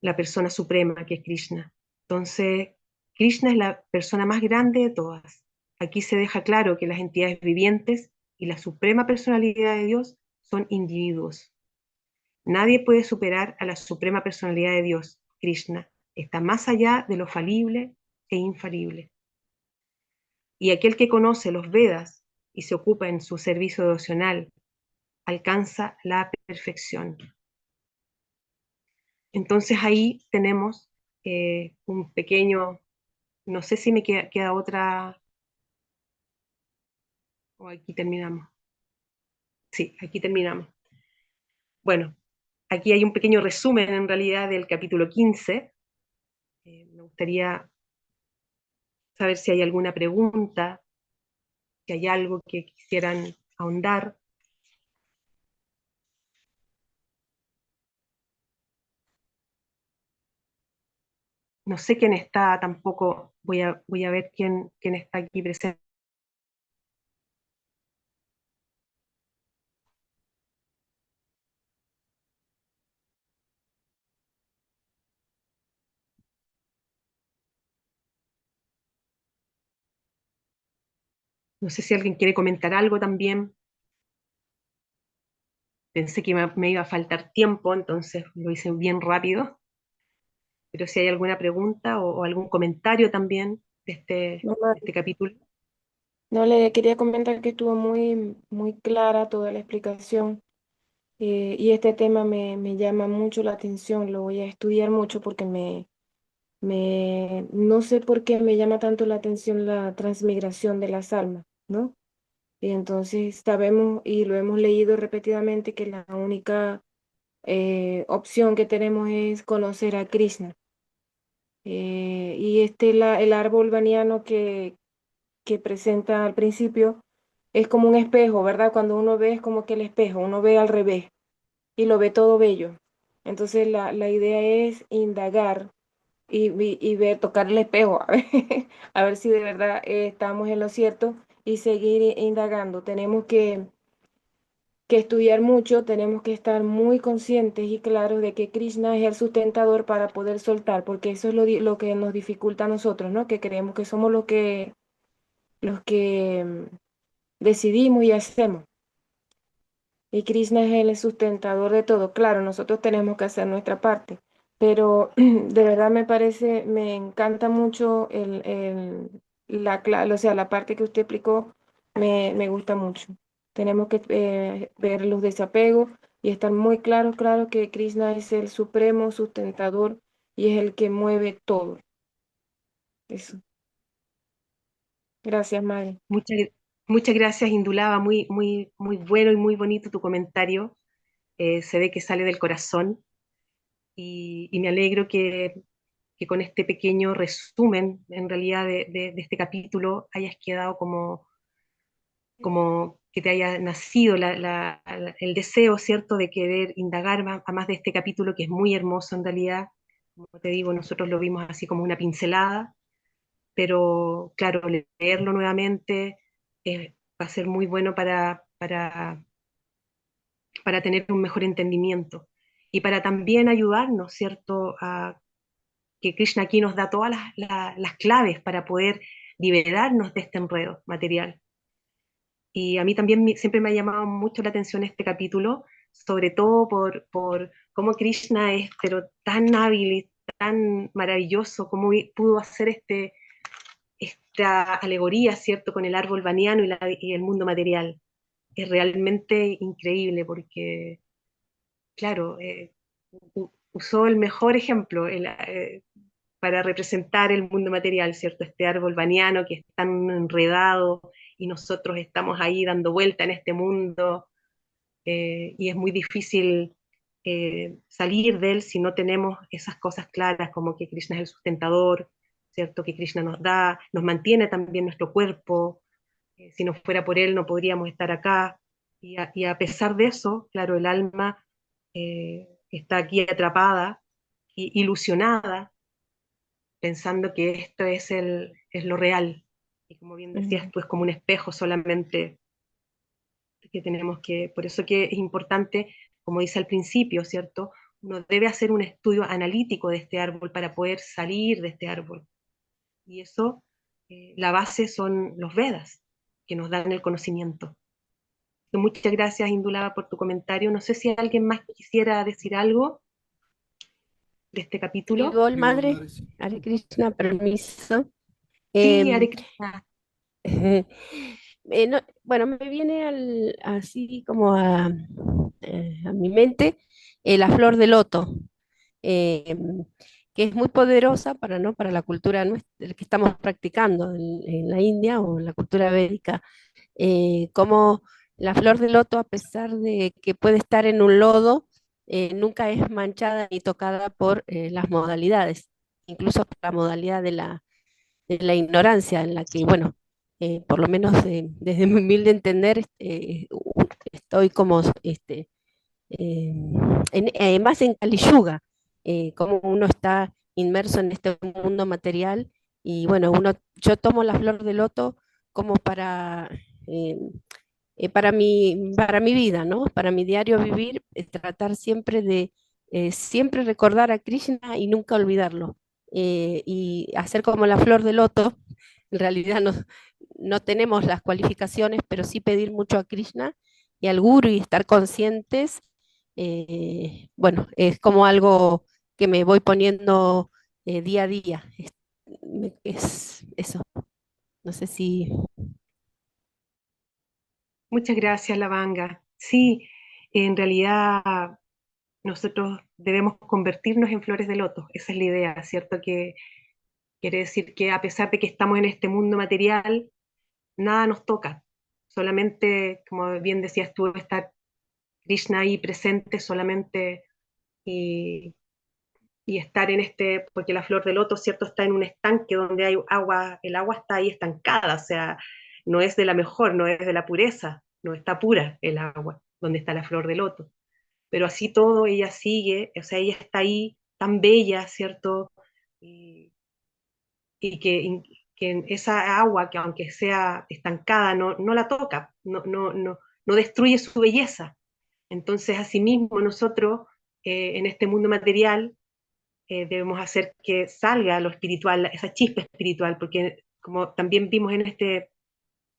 la persona suprema que es Krishna. Entonces, Krishna es la persona más grande de todas. Aquí se deja claro que las entidades vivientes y la suprema personalidad de Dios son individuos. Nadie puede superar a la suprema personalidad de Dios, Krishna. Está más allá de lo falible e infalible. Y aquel que conoce los Vedas y se ocupa en su servicio devocional alcanza la perfección. Entonces ahí tenemos un pequeño, no sé si me queda otra, o aquí terminamos. Sí, aquí terminamos. Bueno, aquí hay un pequeño resumen en realidad del capítulo 15. Me gustaría saber si hay alguna pregunta, si hay algo que quisieran ahondar. No sé quién está tampoco, voy a ver quién está aquí presente. No sé si alguien quiere comentar algo también. Pensé que me iba a faltar tiempo, entonces lo hice bien rápido. Pero si hay alguna pregunta o algún comentario también de Mamá, este capítulo. no le quería comentar que estuvo muy, muy clara toda la explicación. Y este tema me llama mucho la atención, lo voy a estudiar mucho porque no sé por qué me llama tanto la atención la transmigración de las almas, ¿no? Y entonces sabemos y lo hemos leído repetidamente que la única opción que tenemos es conocer a Krishna. Y el árbol baniano que presenta al principio es como un espejo, ¿verdad? Cuando uno ve es como que el espejo, uno ve al revés y lo ve todo bello. Entonces la idea es indagar y ver, tocar el espejo, a ver si de verdad estamos en lo cierto y seguir indagando. Tenemos que estudiar mucho, tenemos que estar muy conscientes y claros de que Krishna es el sustentador para poder soltar, porque eso es lo que nos dificulta a nosotros, ¿no? Que creemos que somos los que decidimos y hacemos. Y Krishna es el sustentador de todo. Claro, nosotros tenemos que hacer nuestra parte, pero de verdad me parece, me encanta mucho o sea, la parte que usted explicó, me gusta mucho. Tenemos que ver los desapegos y estar muy claro que Krishna es el supremo sustentador y es el que mueve todo. Eso. Gracias, Mari. Muchas, muchas gracias, Indulaba, muy, muy, muy bueno y muy bonito tu comentario. Se ve que sale del corazón y me alegro que con este pequeño resumen, en realidad, de este capítulo, hayas quedado como que te haya nacido el deseo, ¿cierto?, de querer indagar a más de este capítulo que es muy hermoso en realidad. Como te digo, nosotros lo vimos así como una pincelada, pero claro, leerlo nuevamente va a ser muy bueno para tener un mejor entendimiento y para también ayudarnos, ¿cierto?, a que Krishna aquí nos da todas las claves para poder liberarnos de este enredo material. Y a mí también siempre me ha llamado mucho la atención este capítulo, sobre todo por cómo Krishna es, pero tan hábil y tan maravilloso, cómo pudo hacer esta alegoría, ¿cierto?, con el árbol baniano y el mundo material. Es realmente increíble porque, claro, usó el mejor ejemplo para representar el mundo material, ¿cierto? Este árbol baniano que es tan enredado y nosotros estamos ahí dando vuelta en este mundo y es muy difícil salir de él si no tenemos esas cosas claras como que Krishna es el sustentador, ¿cierto? Que Krishna nos da, nos mantiene también nuestro cuerpo, si no fuera por él no podríamos estar acá y a pesar de eso, claro, el alma está aquí atrapada, ilusionada, pensando que esto es lo real. Y como bien decías, pues como un espejo solamente que tenemos que, por eso que es importante, como dice al principio, ¿cierto? Uno debe hacer un estudio analítico de este árbol para poder salir de este árbol. Y eso, la base son los Vedas, que nos dan el conocimiento. Muchas gracias, Indulaba, por tu comentario. No sé si alguien más quisiera decir algo de este capítulo. Igual, madre, Hare Krishna, permiso. Sí, Em, Hare Krishna. bueno, me viene así como a mi mente la flor de loto, em, que es muy poderosa para, ¿no? para la cultura nuestra, que estamos practicando en la India o en la cultura védica, como la flor de loto, a pesar de que puede estar en un lodo, nunca es manchada ni tocada por las modalidades, incluso por la modalidad de la ignorancia, en la que, bueno, por lo menos desde mi humilde entender, estoy como más en Kali Yuga, como uno está inmerso en este mundo material y bueno, yo tomo la flor de loto como eh, para mi vida, ¿no? Para mi diario vivir, tratar siempre de siempre recordar a Krishna y nunca olvidarlo. Y hacer como la flor de loto, en realidad no tenemos las cualificaciones, pero sí pedir mucho a Krishna y al Guru y estar conscientes. Bueno, es como algo que me voy poniendo día a día. Es eso. No sé si... Muchas gracias, Lavanga. Sí, en realidad nosotros debemos convertirnos en flores de loto. Esa es la idea, ¿cierto? Que quiere decir que a pesar de que estamos en este mundo material, nada nos toca. Solamente, como bien decías tú, está Krishna ahí presente solamente y, y estar en porque la flor de loto, ¿cierto? Está en un estanque donde hay agua, el agua está ahí estancada, o sea, no es de la mejor, no es de la pureza, no está pura el agua, donde está la flor de loto. Pero así todo, ella sigue, o sea, ella está ahí tan bella, ¿cierto? Y, que en esa agua, que aunque sea estancada, no la toca, no destruye su belleza. Entonces, asimismo, nosotros en este mundo material debemos hacer que salga lo espiritual, esa chispa espiritual, porque como también vimos en este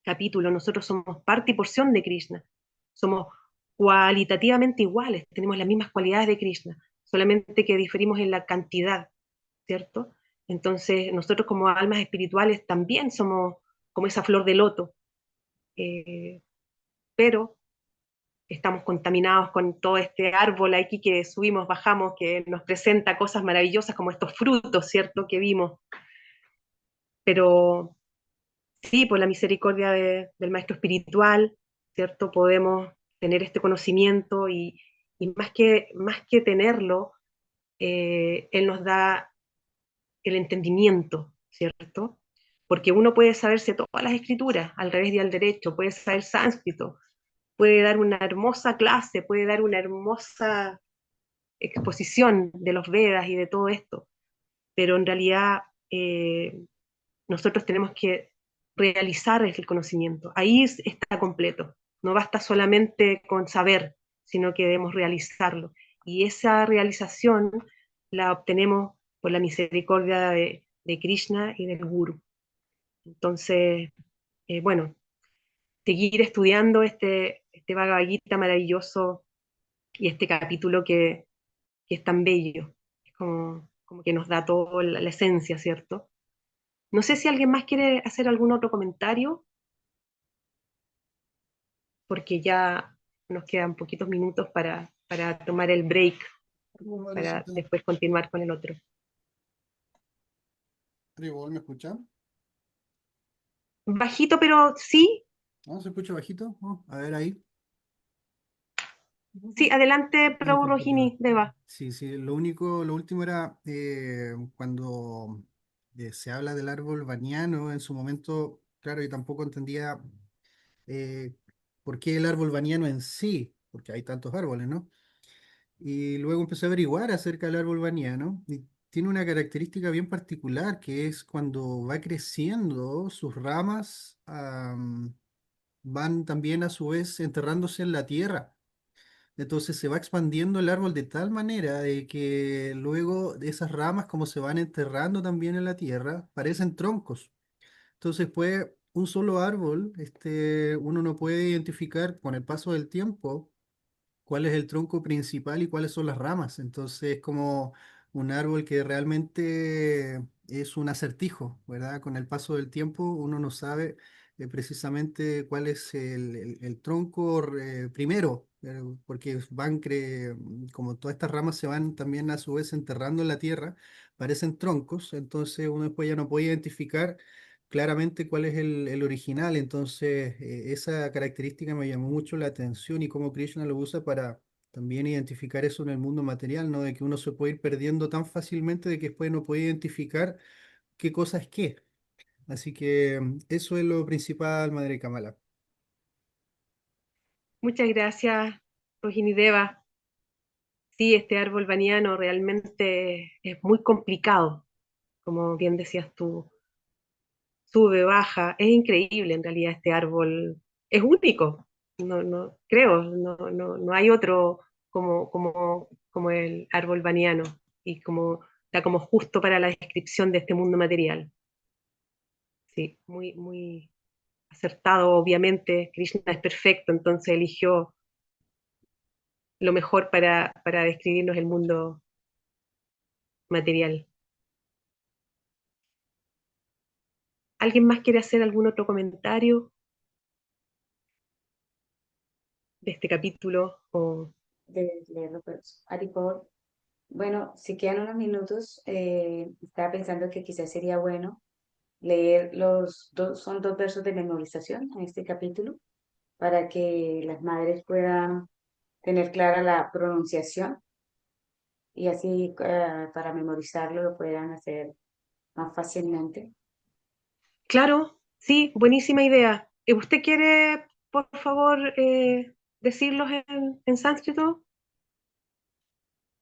capítulo, nosotros somos parte y porción de Krishna, somos cualitativamente iguales, tenemos las mismas cualidades de Krishna, solamente que diferimos en la cantidad, ¿cierto? Entonces, nosotros como almas espirituales también somos como esa flor de loto, eh, pero estamos contaminados con todo este árbol aquí que subimos, bajamos, que nos presenta cosas maravillosas como estos frutos, ¿cierto? Que vimos. Pero sí, por la misericordia del Maestro Espiritual, ¿cierto? Podemos tener este conocimiento y más que tenerlo, Él nos da el entendimiento, ¿cierto? Porque uno puede saberse todas las escrituras, al revés y al derecho, puede saber sánscrito, puede dar una hermosa clase, puede dar una hermosa exposición de los Vedas y de todo esto, pero en realidad nosotros tenemos que realizar el conocimiento. Ahí está completo. No basta solamente con saber, sino que debemos realizarlo. Y esa realización la obtenemos por la misericordia de Krishna y del Guru. Entonces, bueno, seguir estudiando este Bhagavad Gita maravilloso y este capítulo que es tan bello. Es como que nos da toda la esencia, ¿cierto? No sé si alguien más quiere hacer algún otro comentario, porque ya nos quedan poquitos minutos para tomar el break, para después continuar con el otro. Tribol, ¿me escucha? Bajito, pero sí, ¿No se escucha bajito? Oh, a ver ahí. sí, adelante, Ah, Prabhu Rohini, Deva. sí, sí, lo último era cuando se habla del árbol baniano, en su momento, claro, yo tampoco entendía eh, por qué el árbol baniano en sí, porque hay tantos árboles, ¿no? Y luego empecé a averiguar acerca del árbol baniano y tiene una característica bien particular, que es cuando va creciendo, sus ramas van también a su vez enterrándose en la tierra. Entonces se va expandiendo el árbol de tal manera de que luego de esas ramas, como se van enterrando también en la tierra, parecen troncos. Entonces, pues, un solo árbol, uno no puede identificar con el paso del tiempo cuál es el tronco principal y cuáles son las ramas. Entonces es como un árbol que realmente es un acertijo, ¿verdad? Con el paso del tiempo uno no sabe precisamente cuál es el tronco primero, porque como todas estas ramas se van también a su vez enterrando en la tierra, parecen troncos, entonces uno después ya no puede identificar claramente cuál es el original. Entonces, esa característica me llamó mucho la atención y cómo Krishna lo usa para también identificar eso en el mundo material, ¿no? De que uno se puede ir perdiendo tan fácilmente de que después no puede identificar qué cosa es qué. Así que eso es lo principal, Madre Kamala. Muchas gracias, Rohini Deva. Sí, este árbol baniano realmente es muy complicado, como bien decías tú, sube, baja, es increíble en realidad este árbol, es único, creo, no hay otro como el árbol baniano y como está como justo para la descripción de este mundo material. Sí, muy acertado, obviamente, Krishna es perfecto, entonces eligió lo mejor para describirnos el mundo material. ¿Alguien más quiere hacer algún otro comentario de este capítulo? O De leerlo, pues. Aripor, bueno, si quedan unos minutos, estaba pensando que quizás sería bueno leer los dos, son dos versos de memorización en este capítulo, para que las madres puedan tener clara la pronunciación y así para memorizarlo lo puedan hacer más fácilmente. claro, sí, buenísima idea. ¿Usted quiere, por favor, decirlos en sánscrito?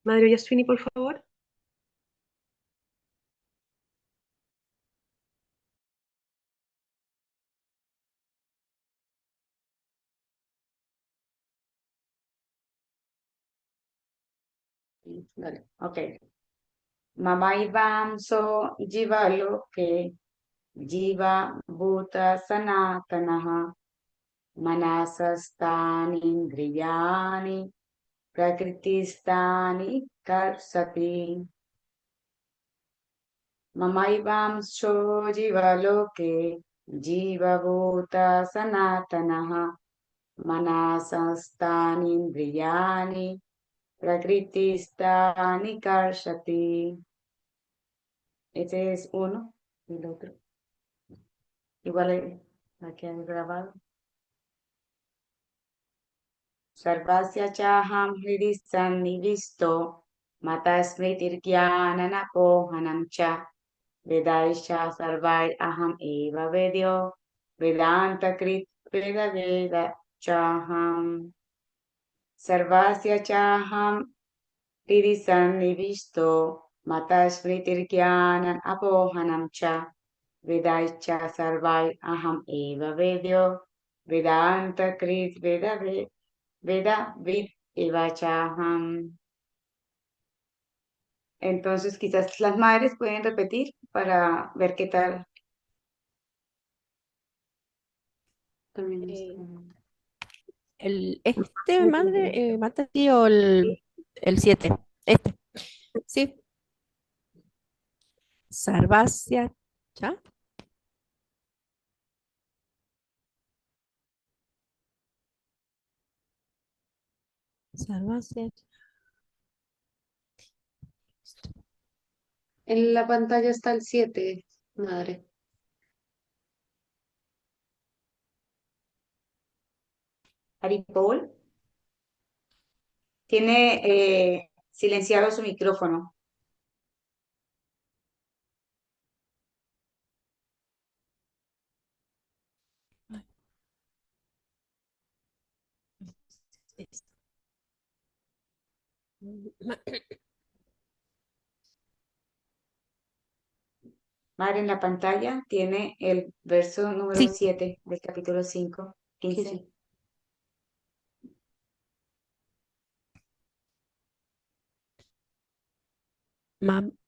Madre Yaswini, por favor. Dale, ok. Mamaivam so jivaloke jiva bhuta sanatanaha manasastani indriyani prakristani karsati. Mamaivam so jivaloke jiva bhuta sanatanaha manasastani indriyani prakristani karshati. Ese es uno y el otro. Igual aquí han grabado. Sarvasya chaham hridhi sannivisto matasmritirgyananapohanam cha vedaisha sarvai aham eva vedyo vedanta krit veda veda chaham. Sarvasya chaham hridhi sannivisto matasmritirgyanan apohanam cha Vedaicha sarvai aham eva vedyo Vedanta krit veda veda vid eva chaham. Entonces quizás las madres pueden repetir para ver qué tal. También Eh, está. madre, mata tío, el 7. Este. Sí. Sarvasya. ¿Ya? Sarvasya. En la pantalla está el 7, madre. Haripol tiene silenciado su micrófono. Madre, en la pantalla tiene el verso número Sí. 7 del capítulo 5, 15.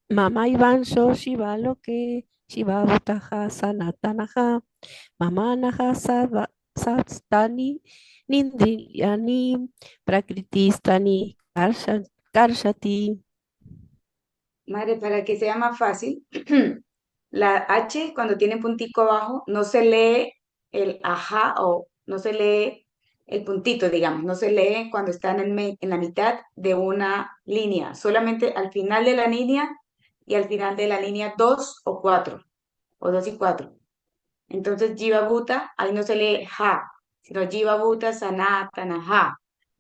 Mamá Iván so Shiva lo que Shiva Butaja Sanatanaha Mamá Naha Satstani Nindriyani Prakristani Karshati. Madre, para que sea más fácil, la H cuando tiene puntico abajo no se lee el ajá o no se lee el puntito, digamos, no se lee cuando está en la mitad de una línea, solamente al final de la línea y al final de la línea 2 o 4, o 2 y 4. Entonces, Jiva Bhuta, ahí no se lee ja, sino Jiva Bhuta Sanatana ja,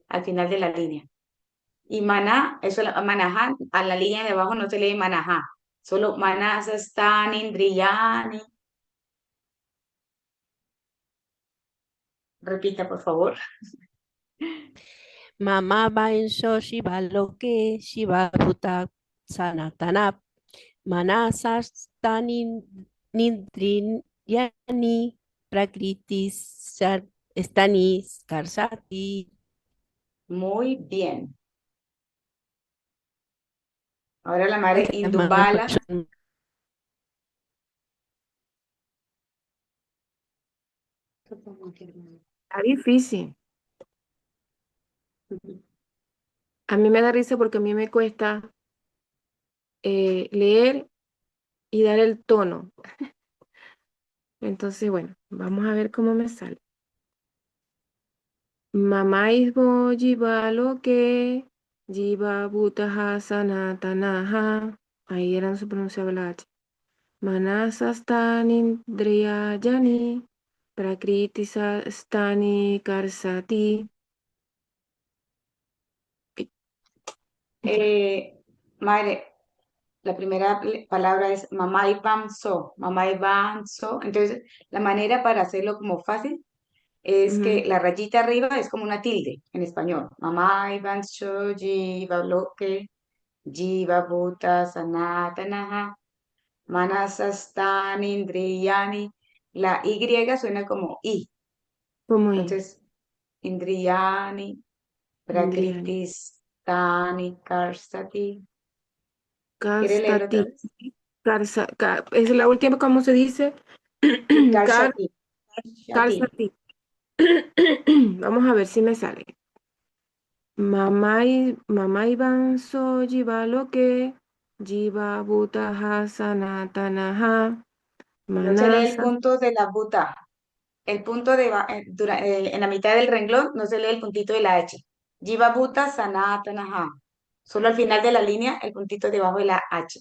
al final de la línea. Y maná, eso, manajá, a la línea de abajo no se lee manajá, solo manasastan indriyani. Repita, por favor. Mamá Vain so Shiva lo que Shiva Buta Sanatana Manasastani Nindriyani Prakriti Stani Karshati. Muy bien. Ahora la madre Gracias, mamá. Indubala. Está difícil. A mí me da risa porque a mí me cuesta leer y dar el tono. Entonces, bueno, vamos a ver cómo me sale. Mamá isbo jiva lo que jiva butaha sanatanaha. Ahí era no se pronunciaba la H. Manasastan indriyani prakriti stani karsati. Madre, la primera palabra es mamá banso, mamá banso. Entonces, la manera para hacerlo como fácil es que Ujú. la rayita arriba es como una tilde en español. Mamá banso, jiva bloque, jiva bhuta sanatanaha, manasastan indriyani. La Y suena como I. ¿Cómo es? Entonces, indriyani, Indriani. prakritis, tani, karsati. ¿Quiere leerlo otra Karstati. vez? Es la última, ¿cómo se dice? Sí, Kar, karsati, karsati. Karsati. Vamos a ver si me sale. Mamá Iban so jiva loke, jiva butaha sanatanaha, No se lee el manasa. punto de la buta. El punto en la mitad del renglón no se lee el puntito de la H. Jiva buta sanatanaha. Solo al final de la línea el puntito debajo de la H.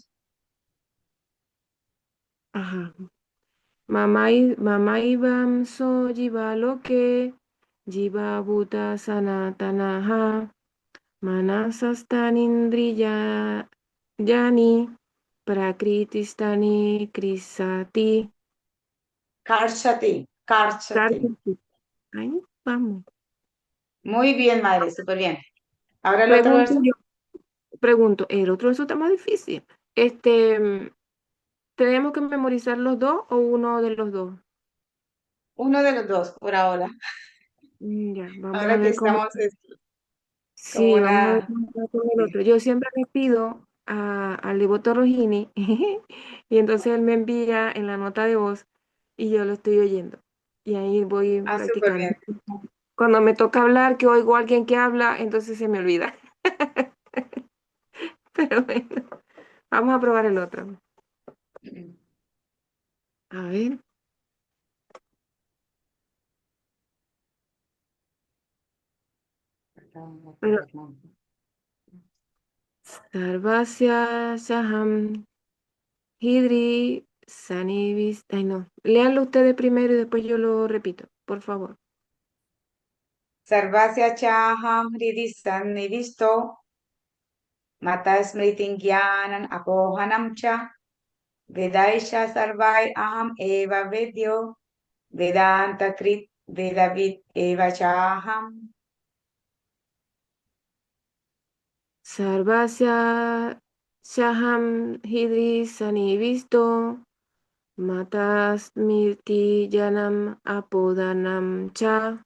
Ajá. Mamá Iban so jiva loke, jiva buta sanatanaha, manasastan indriya yani, prakritistani krisati. Karsati, karsati. Karstati. Ahí vamos. Muy bien, madre, súper bien. Ahora el otro Pregunto verso. yo. Pregunto, el otro eso está más difícil. ¿Tenemos que memorizar los dos o uno de los dos? Uno de los dos por ahora. Ya, vamos a Ahora que ver cómo. estamos como Sí, vamos a ver una... cómo está con el otro. Yo siempre le pido al Devoto Rojini y entonces él me envía en la nota de voz y yo lo estoy oyendo. Y ahí voy Ah, súper practicando. bien. Cuando me toca hablar, que oigo a alguien que habla, entonces se me olvida. Pero bueno, vamos a probar el otro. A ver. Pero Sarvasya Saham Hidri Sanivis. Ay, no. Léanlo ustedes primero y después yo lo repito, por favor. Sarvasya chaham hridi sannivisto mata smritin gyanan apohanam cha vedaisha sarvai aham eva vedyo vedanta krit vedavid eva chaham. Sarvasya Saham Hidri Sanivisto Matasmirti Janam Apodanam Cha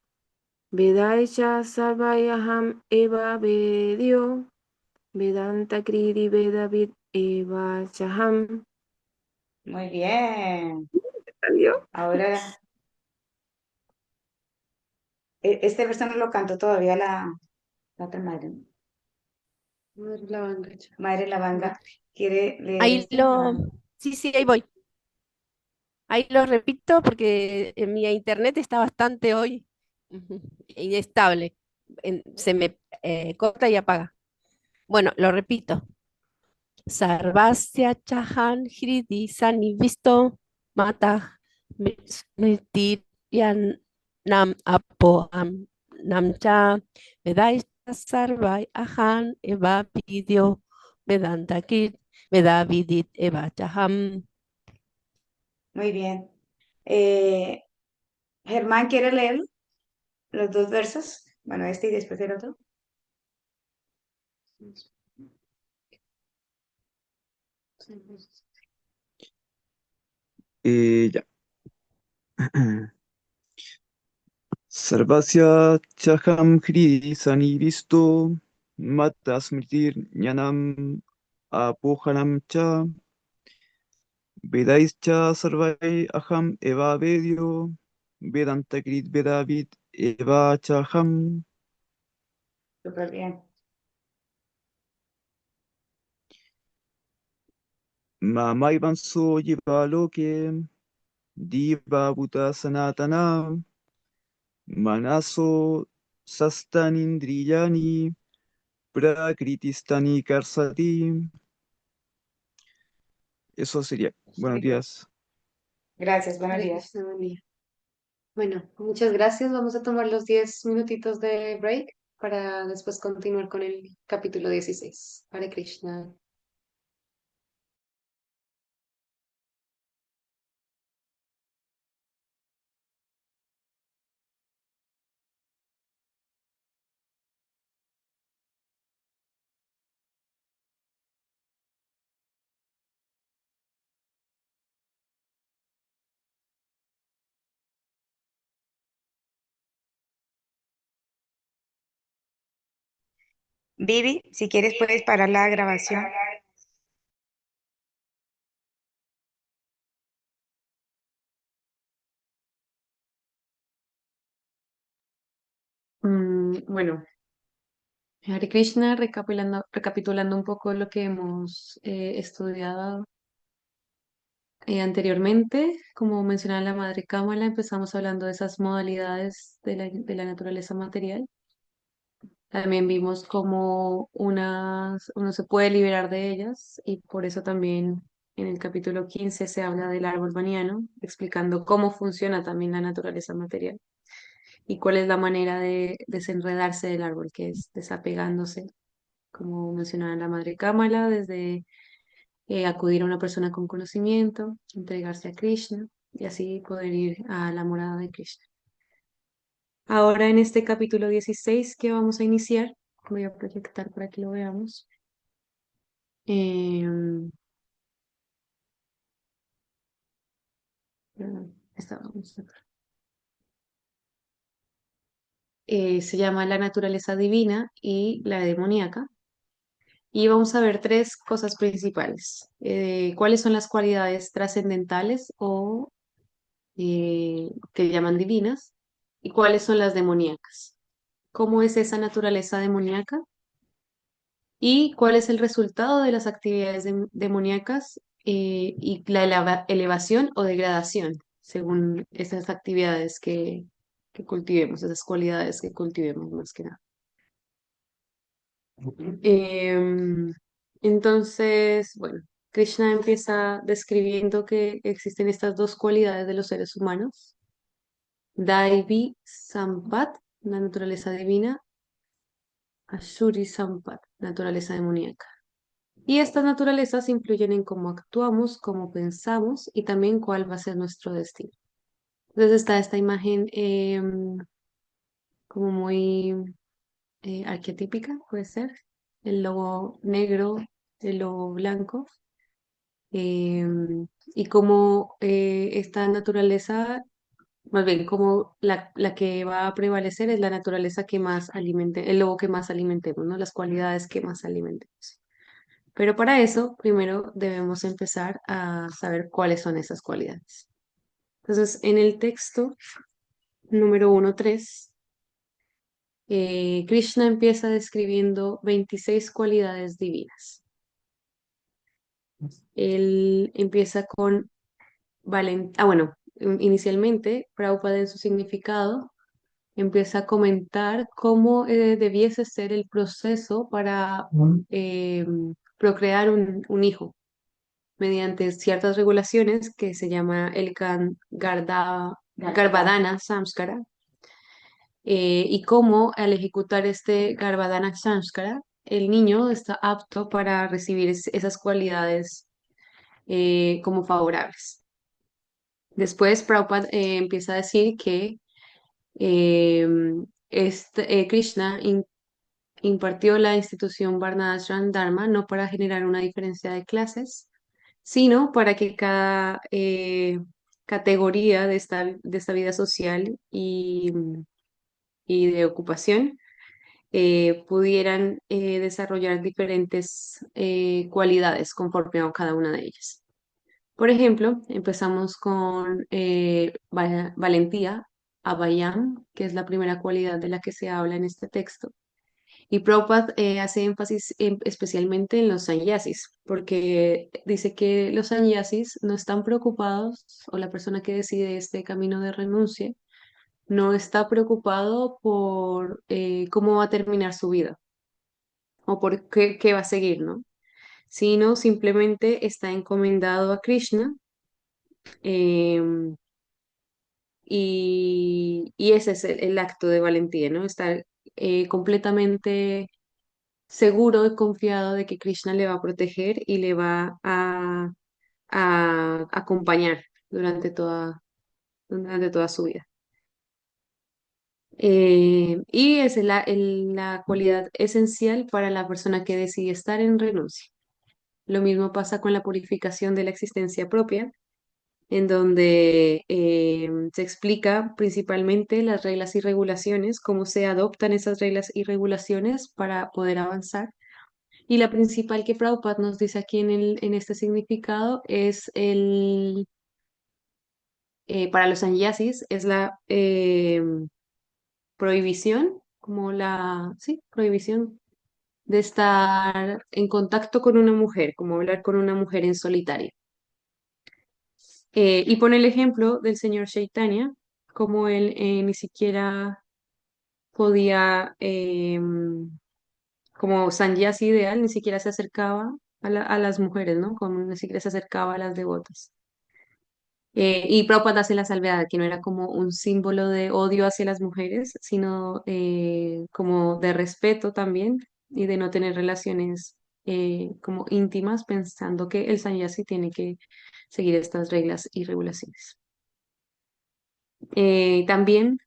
Vedaisha Sarvayaham Eva Vedio Vedanta Kriti Vedavid Eva Chaham. Muy bien. ¿Salió? Ahora, este verso no lo cantó todavía la otra madre. Madre la banca, Madre Lavanga, ¿quiere leer Ahí este lo, para...? sí, sí, ahí voy. Ahí lo repito porque mi internet está bastante hoy inestable. Se me corta y apaga. Bueno, lo repito. Sarvasya chahan hridi sanivisto matah smritiyan nam apoham namcha vedaisha sarvai ahan eva vidyo vedantakit vedavidit eva chaham. Muy bien. Eh, Germán, ¿quiere leer los dos versos? Bueno, este y después el otro. Ya. Sarvasya chaham hri sanivisto matasmritir jnanam apohanam cha vedaischa sarvai aham eva vedio vedantakrit vedavit eva chaham. Súper bien. Mamai vanso jiva loke diva bhuta sanatana manaso sastanindriyani prakritistani karsati. Eso sería. Buenos Muy bien. días. Gracias, buenos Hare días. Krishna, buen día. Bueno, muchas gracias. Vamos a tomar los 10 minutitos de break para después continuar con el capítulo 16. Hare Krishna. Vivi, si quieres puedes parar la grabación. Bueno, Hare Krishna, recapitulando un poco lo que hemos estudiado anteriormente, como mencionaba la Madre Cámara, empezamos hablando de esas modalidades de la naturaleza material. También vimos cómo uno se puede liberar de ellas y por eso también en el capítulo 15 se habla del árbol baniano, explicando cómo funciona también la naturaleza material y cuál es la manera de desenredarse del árbol, que es desapegándose, como mencionaba la Madre Cámara, desde acudir a una persona con conocimiento, entregarse a Krishna y así poder ir a la morada de Krishna. Ahora en este capítulo 16 que vamos a iniciar, voy a proyectar para que lo veamos. Em, perdón, vamos se llama La naturaleza divina y la demoníaca. Y vamos a ver tres cosas principales. ¿Cuáles son las cualidades trascendentales o que llaman divinas? ¿Y cuáles son las demoníacas? ¿Cómo es esa naturaleza demoníaca? ¿Y cuál es el resultado de las actividades demoníacas y la elevación o degradación según esas actividades que cultivemos, esas cualidades que cultivemos más que nada? Em, entonces, bueno, Krishna empieza describiendo que existen estas dos cualidades de los seres humanos, Daivi Sampat, la naturaleza divina, Ashuri Sampat, naturaleza demoníaca. Y estas naturalezas influyen en cómo actuamos, cómo pensamos y también cuál va a ser nuestro destino. Entonces está esta imagen como muy arquetípica, puede ser, el lobo negro, el lobo blanco, y cómo esta naturaleza, más bien como la que va a prevalecer es la naturaleza que más alimente, el lobo que más alimentemos, ¿no? Las cualidades que más alimentemos. Pero para eso, primero debemos empezar a saber cuáles son esas cualidades. Entonces, en el texto número 1.3, Krishna empieza describiendo 26 cualidades divinas. Él empieza con bueno, inicialmente, Prabhupada en su significado empieza a comentar cómo debiese ser el proceso para eh, procrear un hijo mediante ciertas regulaciones que se llama el Garbhadana Samskara, y cómo al ejecutar este Garbhadana Samskara, el niño está apto para recibir esas cualidades como favorables. Después, Prabhupada empieza a decir que eh, Krishna impartió la institución Varnashram Dharma no para generar una diferencia de clases, sino para que cada categoría de esta vida social y de ocupación pudieran desarrollar diferentes cualidades conforme a cada una de ellas. Por ejemplo, empezamos con valentía, Abhayam, que es la primera cualidad de la que se habla en este texto. Y Prabhupada hace énfasis especialmente en los sannyasis, porque dice que los sannyasis no están preocupados, o la persona que decide este camino de renuncia, no está preocupado por cómo va a terminar su vida o por qué va a seguir, ¿no? Sino simplemente está encomendado a Krishna, em, y ese es el acto de valentía, ¿no? Estar completamente seguro y confiado de que Krishna le va a proteger y le va a acompañar durante toda su vida. Y esa es la cualidad esencial para la persona que decide estar en renuncia. Lo mismo pasa con la purificación de la existencia propia, en donde se explica principalmente las reglas y regulaciones, cómo se adoptan esas reglas y regulaciones para poder avanzar. Y la principal que Prabhupada nos dice aquí en este significado es para los sannyasis, es la prohibición, como sí, prohibición de estar en contacto con una mujer, como hablar con una mujer en solitario. Y pone el ejemplo del señor Chaitanya, como él ni siquiera podía, como sannyasi ideal, ni siquiera se acercaba a las mujeres, ¿no? Como ni siquiera se acercaba a las devotas. Y Prabhupada hace la salvedad, que no era como un símbolo de odio hacia las mujeres, sino como de respeto también y de no tener relaciones como íntimas, pensando que el sannyasi tiene que seguir estas reglas y regulaciones. También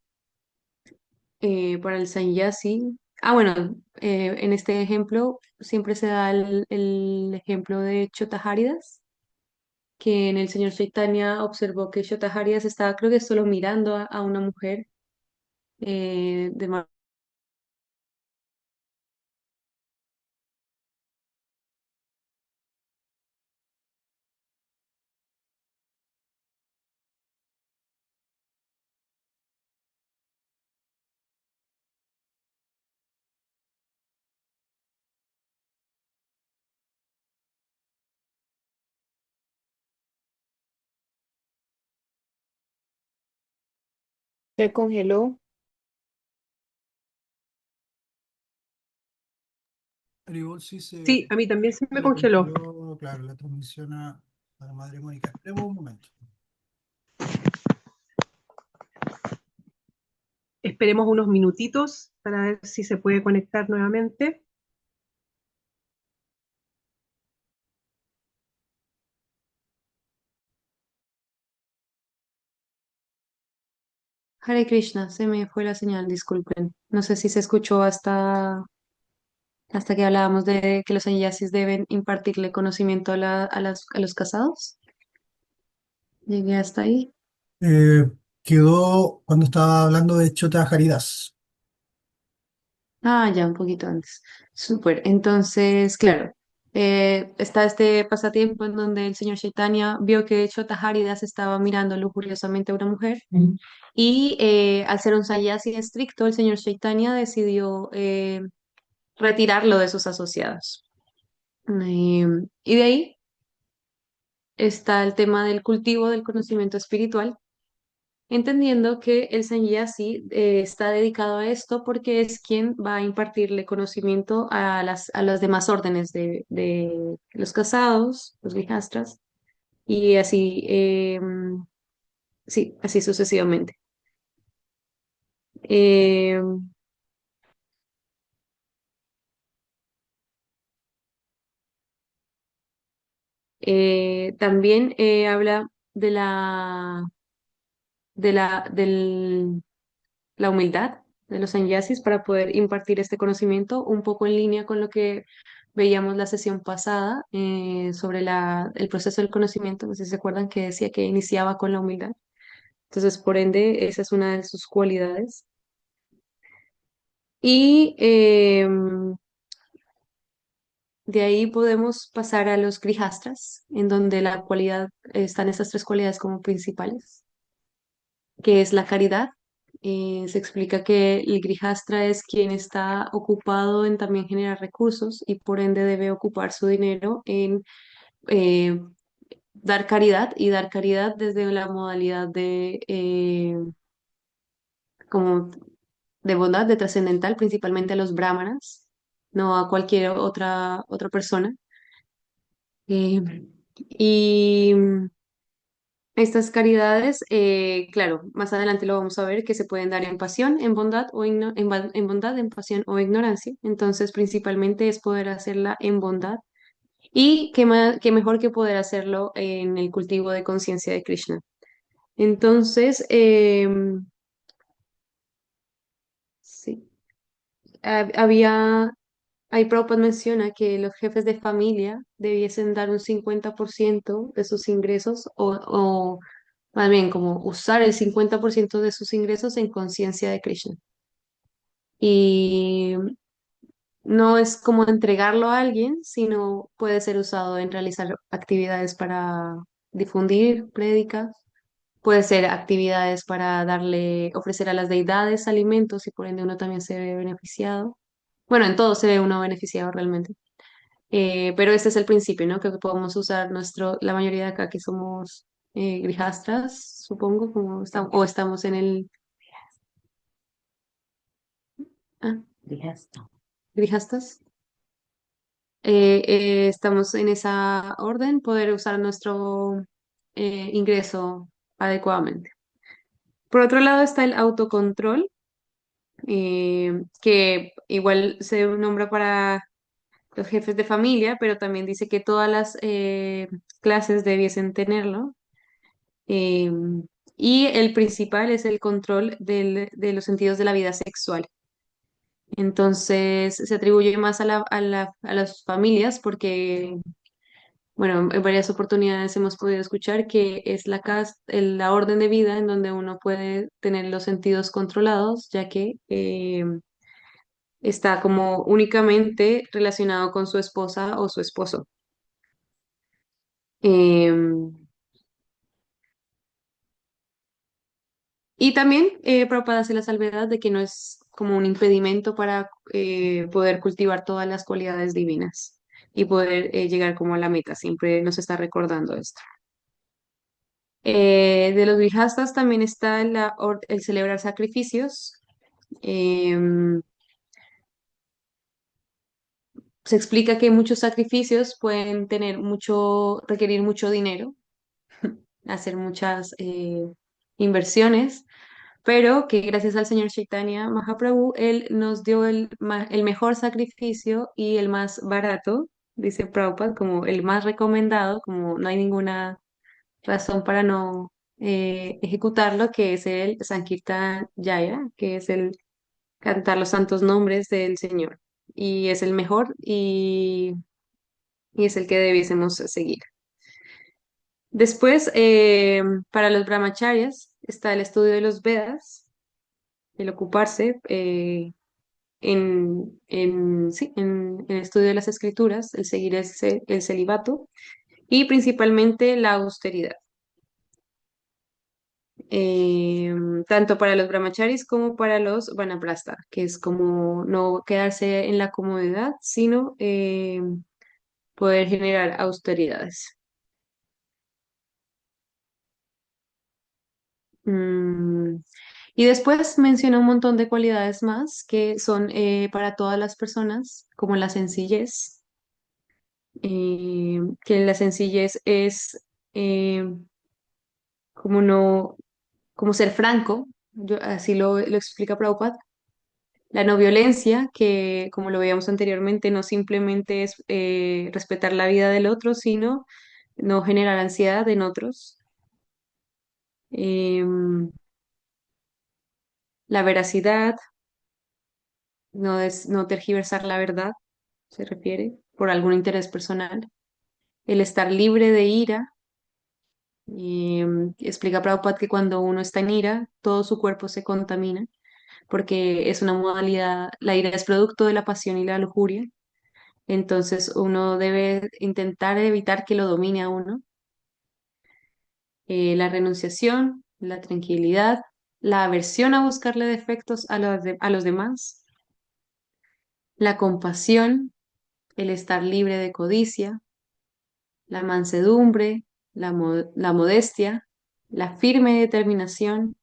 para el sannyasi, bueno, en este ejemplo siempre se da el ejemplo de Chotaharidas, que en el señor Chaitanya observó que Chotaharidas estaba, creo que solo mirando a una mujer de Se congeló. Haribol sí Sí, a mí también se se me le congeló. congeló, claro, la transmisión a la Madre Mónica. Esperemos un momento. Esperemos unos minutitos para ver si se puede conectar nuevamente. Hare Krishna, se me fue la señal, disculpen. No sé si se escuchó hasta que hablábamos de que los sannyasis deben impartirle conocimiento a los casados. Llegué hasta ahí. Eh, Quedó cuando estaba hablando de Chota Haridas. Ya un poquito antes. Súper. Entonces, claro, está este pasatiempo en donde el señor Chaitanya vio que Chotaharidas estaba mirando lujuriosamente a una mujer y al ser un sannyasi estricto, el señor Chaitanya decidió retirarlo de sus asociados. Y de ahí está el tema del cultivo del conocimiento espiritual, entendiendo que el sannyasi está dedicado a esto porque es quien va a impartirle conocimiento a las demás órdenes de los casados, los grihastras, y así, sí, así sucesivamente. Eh, También habla de la humildad de los sannyasis para poder impartir este conocimiento, un poco en línea con lo que veíamos la sesión pasada sobre el proceso del conocimiento. No sé si se acuerdan que decía que iniciaba con la humildad. Entonces, por ende, esa es una de sus cualidades. Y de ahí podemos pasar a los grihastras, en donde la cualidad están estas tres cualidades como principales, que es la caridad. Se explica que el grijastra es quien está ocupado en también generar recursos y por ende debe ocupar su dinero en eh, dar caridad y dar caridad desde la modalidad como de bondad, de trascendental, principalmente a los brahmanas, no a cualquier otra persona. Eh, y Estas caridades, claro, más adelante lo vamos a ver, que se pueden dar en pasión, en bondad o en bondad, en pasión o ignorancia. Entonces, principalmente es poder hacerla en bondad y qué mejor que poder hacerlo en el cultivo de conciencia de Krishna. Entonces, sí, había ahí Prabhupada menciona que los jefes de familia debiesen dar un 50% de sus ingresos o más bien como usar el 50% de sus ingresos en conciencia de Krishna. Y no es como entregarlo a alguien, sino puede ser usado en realizar actividades para difundir, prédica, puede ser actividades para darle, ofrecer a las deidades alimentos y por ende uno también se ve beneficiado. Bueno, en todo se ve uno beneficiado realmente. Pero este es el principio, ¿no? Que podemos usar la mayoría de acá que somos grijastras, supongo, o estamos en el ah, Listo. grijastas. Estamos en esa orden, poder usar nuestro ingreso adecuadamente. Por otro lado está el autocontrol, que igual se nombra para los jefes de familia, pero también dice que todas las clases debiesen tenerlo. Eh, y el principal es el control de los sentidos de la vida sexual. Entonces se atribuye más a las familias porque, bueno, en varias oportunidades hemos podido escuchar que es la orden de vida en donde uno puede tener los sentidos controlados, ya que está como únicamente relacionado con su esposa o su esposo. Em, y también Prabhupada hace la salvedad de que no es como un impedimento para poder cultivar todas las cualidades divinas y poder llegar como a la meta. Siempre nos está recordando esto. De los grijastas también está el celebrar sacrificios. Em, Se explica que muchos sacrificios pueden requerir mucho dinero, hacer muchas inversiones, pero que gracias al señor Chaitanya Mahaprabhu, él nos dio el mejor sacrificio y el más barato, dice Prabhupada, como el más recomendado, como no hay ninguna razón para no ejecutarlo, que es el Sankirtan Jaya, que es el cantar los santos nombres del Señor. Y es el mejor y es el que debiésemos seguir. Después, para los brahmacharyas, está el estudio de los Vedas, el ocuparse sí, en el estudio de las escrituras, el seguir el celibato y principalmente la austeridad. Tanto para los brahmacharis como para los vanaprastha, que es como no quedarse en la comodidad, sino poder generar austeridades. Mm, Y después menciona un montón de cualidades más que son para todas las personas, como la sencillez, que la sencillez es eh, como no, como ser franco, así lo explica Prabhupada. La no violencia, que como lo veíamos anteriormente, no simplemente es respetar la vida del otro, sino no generar ansiedad en otros. Em, la veracidad, no tergiversar la verdad, se refiere, por algún interés personal. El estar libre de ira. Explica Prabhupada que cuando uno está en ira, todo su cuerpo se contamina, porque es una modalidad, la ira es producto de la pasión y la lujuria. Entonces uno debe intentar evitar que lo domine a uno. La renunciación, la tranquilidad, la aversión a buscarle defectos a los demás, la compasión, el estar libre de codicia, la mansedumbre, la modestia, la firme determinación,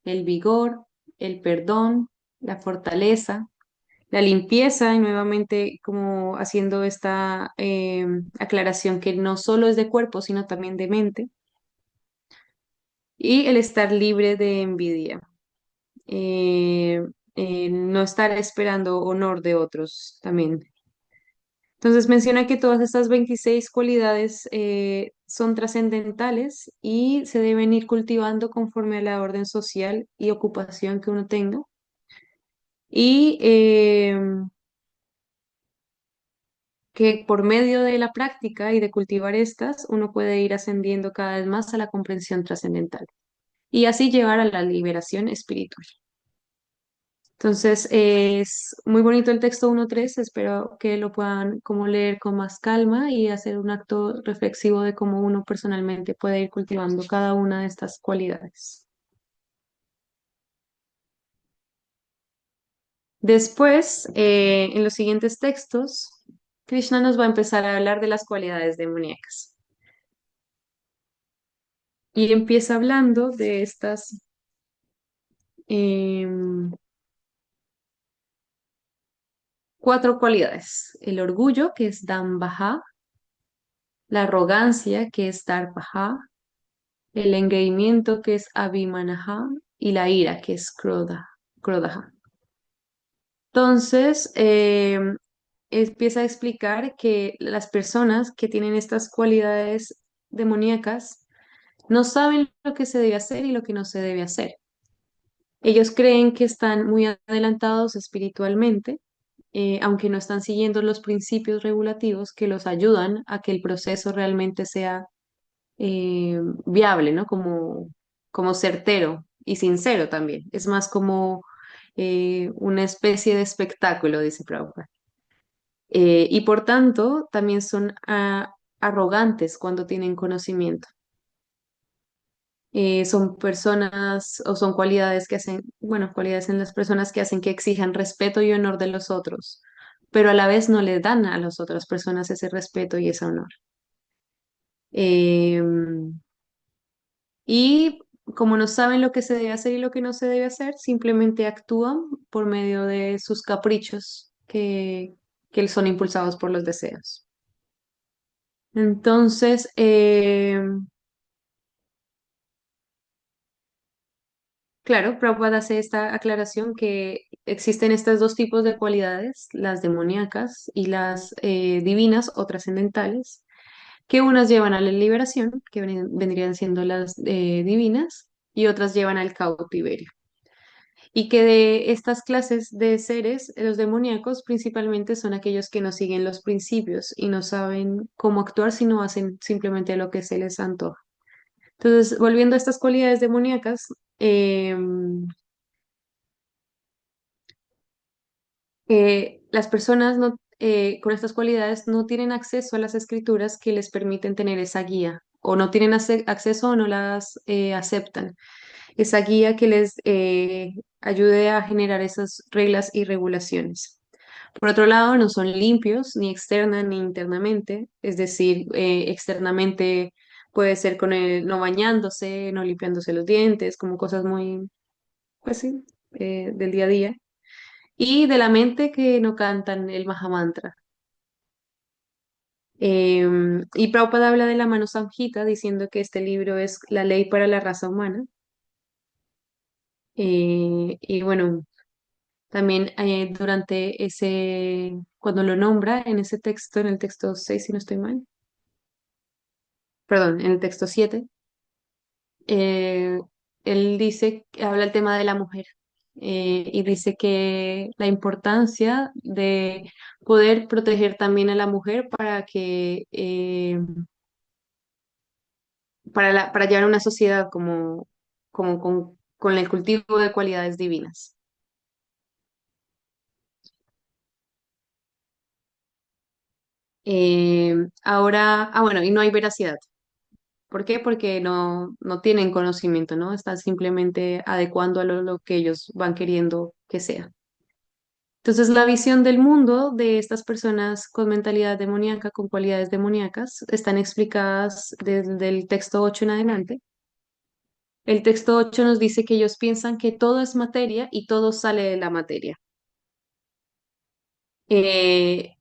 el vigor, el perdón, la fortaleza, la limpieza, y nuevamente como haciendo esta aclaración que no solo es de cuerpo, sino también de mente, y el estar libre de envidia. Eh, no estar esperando honor de otros también. Entonces menciona que todas estas 26 cualidades son trascendentales y se deben ir cultivando conforme a la orden social y ocupación que uno tenga. Y que por medio de la práctica y de cultivar estas, uno puede ir ascendiendo cada vez más a la comprensión trascendental y así llegar a la liberación espiritual. Entonces, es muy bonito el texto 1.3, espero que lo puedan como leer con más calma y hacer un acto reflexivo de cómo uno personalmente puede ir cultivando cada una de estas cualidades. Después, en los siguientes textos, Krishna nos va a empezar a hablar de las cualidades demoníacas. Y empieza hablando de estas em, 4 cualidades. El orgullo, que es Dambhaja, la arrogancia, que es Darbhaja, el engreimiento, que es Abhimanaha, y la ira, que es Krodhaja. Entonces, empieza a explicar que las personas que tienen estas cualidades demoníacas no saben lo que se debe hacer y lo que no se debe hacer. Ellos creen que están muy adelantados espiritualmente, aunque no están siguiendo los principios regulativos que los ayudan a que el proceso realmente sea viable, ¿no? Como certero y sincero también. Es más como una especie de espectáculo, dice Prabhupada. Y por tanto, también son arrogantes cuando tienen conocimiento. Son personas o son cualidades que hacen, bueno, cualidades en las personas que hacen que exijan respeto y honor de los otros, pero a la vez no le dan a las otras personas ese respeto y ese honor. Em, y como no saben lo que se debe hacer y lo que no se debe hacer, simplemente actúan por medio de sus caprichos que son impulsados por los deseos. Entonces, claro, Prabhupada hace esta aclaración que existen estos 2 tipos de cualidades, las demoníacas y las divinas o trascendentales, que unas llevan a la liberación, que vendrían siendo las divinas, y otras llevan al cautiverio. Y que de estas clases de seres, los demoníacos principalmente son aquellos que no siguen los principios y no saben cómo actuar, sino hacen simplemente lo que se les antoja. Entonces, volviendo a estas cualidades demoníacas, las personas con estas cualidades no tienen acceso a las escrituras que les permiten tener esa guía, o no tienen acceso o no las aceptan. Esa guía que les ayude a generar esas reglas y regulaciones. Por otro lado, no son limpios ni externa ni internamente, es decir, externamente puede ser con el no bañándose, no limpiándose los dientes, como cosas muy, pues sí, del día a día y de la mente que no cantan el Mahamantra. Y Prabhupada habla de la mano Samhita diciendo que este libro es la ley para la raza humana. Y bueno, también durante cuando lo nombra en ese texto, en el texto 6 si no estoy mal, perdón, en el texto 7 eh, él dice, habla el tema de la mujer y dice que la importancia de poder proteger también a la mujer para que, para llevar una sociedad como con el cultivo de cualidades divinas. Bueno, y no hay veracidad. ¿Por qué? Porque no tienen conocimiento, ¿no? Están simplemente adecuando a lo que ellos van queriendo que sea. Entonces, la visión del mundo de estas personas con mentalidad demoníaca, con cualidades demoníacas, están explicadas desde el texto 8 en adelante. El texto 8 nos dice que ellos piensan que todo es materia y todo sale de la materia.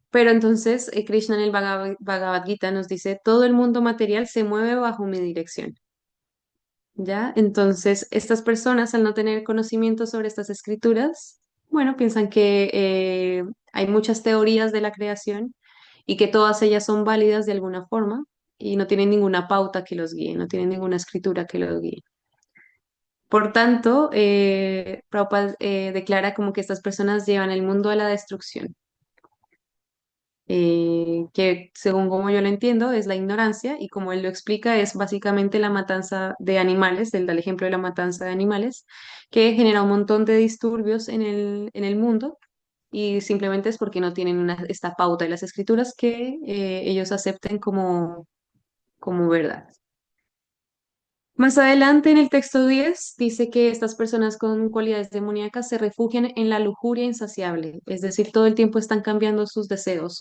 Pero entonces, Krishna en el Bhagavad Gita nos dice, todo el mundo material se mueve bajo mi dirección. ¿Ya? Entonces, estas personas, al no tener conocimiento sobre estas escrituras, bueno, piensan que hay muchas teorías de la creación y que todas ellas son válidas de alguna forma y no tienen ninguna pauta que los guíe, no tienen ninguna escritura que los guíe. Por tanto, Prabhupada declara como que estas personas llevan el mundo a la destrucción. que según como yo lo entiendo es la ignorancia y como él lo explica es básicamente la matanza de animales, él da el ejemplo de la matanza de animales, que genera un montón de disturbios en el mundo y simplemente es porque no tienen esta pauta de las escrituras que ellos acepten como verdad. Más adelante en el texto 10 dice que estas personas con cualidades demoníacas se refugian en la lujuria insaciable, es decir, todo el tiempo están cambiando sus deseos,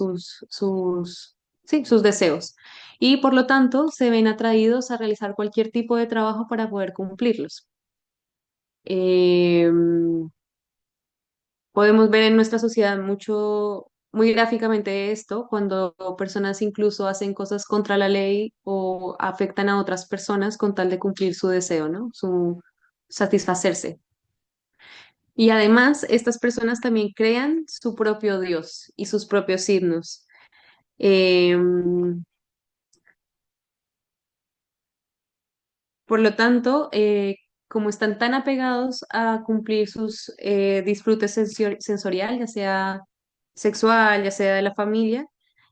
sí, sus deseos, y por lo tanto se ven atraídos a realizar cualquier tipo de trabajo para poder cumplirlos. Em, Podemos ver en nuestra sociedad muy gráficamente esto, cuando personas incluso hacen cosas contra la ley o afectan a otras personas con tal de cumplir su deseo, ¿no? Su satisfacerse. Y además, estas personas también crean su propio Dios y sus propios signos. Em, Por lo tanto, como están tan apegados a cumplir sus disfrutes sensorial, ya sea sexual, ya sea de la familia,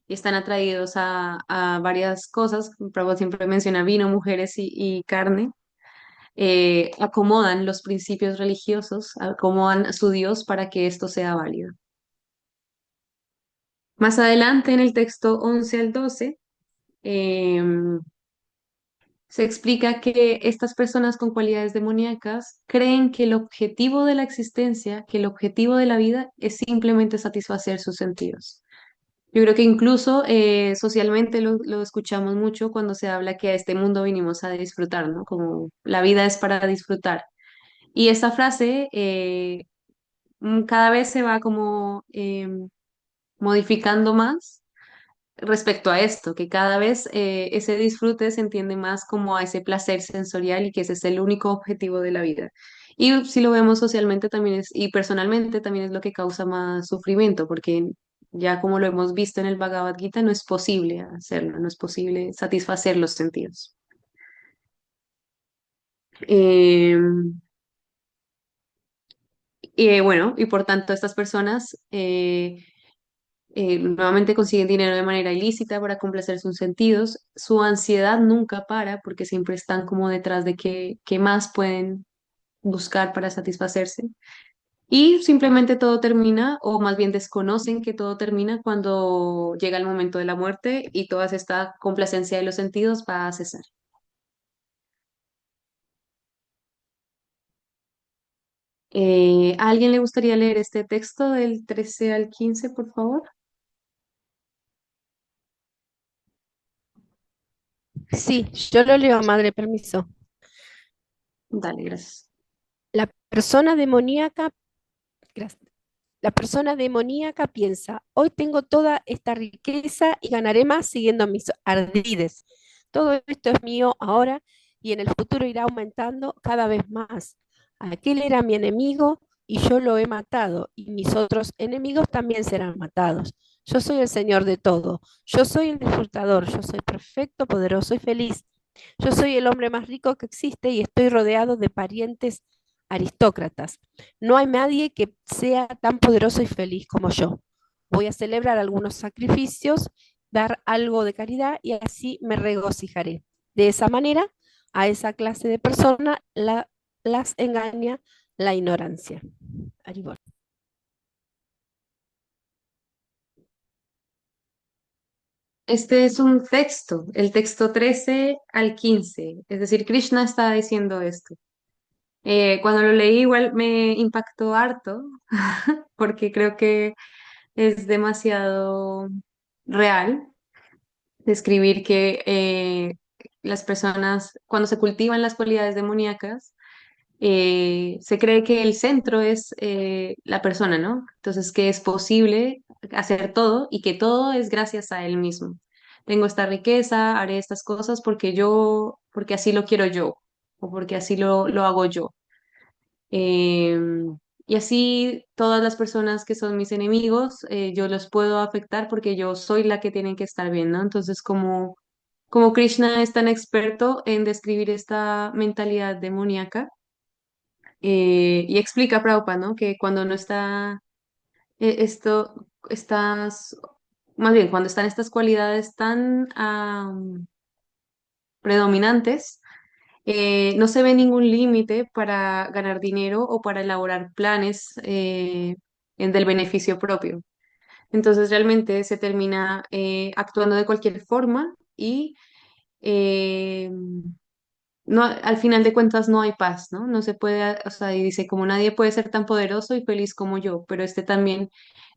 y están atraídos a varias cosas, Prabhupada siempre menciona vino, mujeres y carne, acomodan los principios religiosos, acomodan a su Dios para que esto sea válido. Más adelante, en el texto 11 al 12, em, se explica que estas personas con cualidades demoníacas creen que el objetivo de la existencia, que el objetivo de la vida es simplemente satisfacer sus sentidos. Yo creo que incluso socialmente lo escuchamos mucho cuando se habla que a este mundo vinimos a disfrutar, ¿no? Como la vida es para disfrutar. Y esta frase cada vez se va como modificando más respecto a esto, que cada vez ese disfrute se entiende más como a ese placer sensorial y que ese es el único objetivo de la vida. Y si lo vemos socialmente también es, y personalmente también es lo que causa más sufrimiento, porque ya como lo hemos visto en el Bhagavad Gita, no es posible hacerlo, no es posible satisfacer los sentidos. Eh, bueno, y por tanto estas personas nuevamente consiguen dinero de manera ilícita para complacer sus sentidos. Su ansiedad nunca para porque siempre están como detrás de qué más pueden buscar para satisfacerse. Y simplemente todo termina, o más bien desconocen que todo termina cuando llega el momento de la muerte y toda esta complacencia de los sentidos va a cesar. ¿A alguien le gustaría leer este texto del 13 al 15, por favor? Sí, yo lo leo, madre, permiso. Dale, gracias. La persona demoníaca, gracias. La persona demoníaca piensa, hoy tengo toda esta riqueza y ganaré más siguiendo mis ardides. Todo esto es mío ahora y en el futuro irá aumentando cada vez más. Aquel era mi enemigo y yo lo he matado y mis otros enemigos también serán matados. Yo soy el Señor de todo. Yo soy el disfrutador. Yo soy perfecto, poderoso y feliz. Yo soy el hombre más rico que existe y estoy rodeado de parientes aristócratas. No hay nadie que sea tan poderoso y feliz como yo. Voy a celebrar algunos sacrificios, dar algo de caridad y así me regocijaré. De esa manera, a esa clase de persona las engaña la ignorancia. Haribol. Este es un texto, el texto 13 al 15, es decir, Krishna está diciendo esto. Cuando lo leí igual me impactó harto, porque creo que es demasiado real describir que las personas, cuando se cultivan las cualidades demoníacas, se cree que el centro es la persona, ¿no? Entonces, que es posible hacer todo y que todo es gracias a él mismo. Tengo esta riqueza, haré estas cosas porque así lo quiero yo, o porque así lo hago yo. Eh, y así todas las personas que son mis enemigos, yo los puedo afectar porque yo soy la que tienen que estar bien, ¿no? Entonces, como Krishna es tan experto en describir esta mentalidad demoníaca, y explica Prabhupada, ¿no? Que cuando no está estas más bien cuando están estas cualidades tan predominantes, no se ve ningún límite para ganar dinero o para elaborar planes del beneficio propio. Entonces realmente se termina actuando de cualquier forma y eh, no, al final de cuentas no hay paz, ¿no? No se puede, o sea, y dice, como nadie puede ser tan poderoso y feliz como yo, pero este también,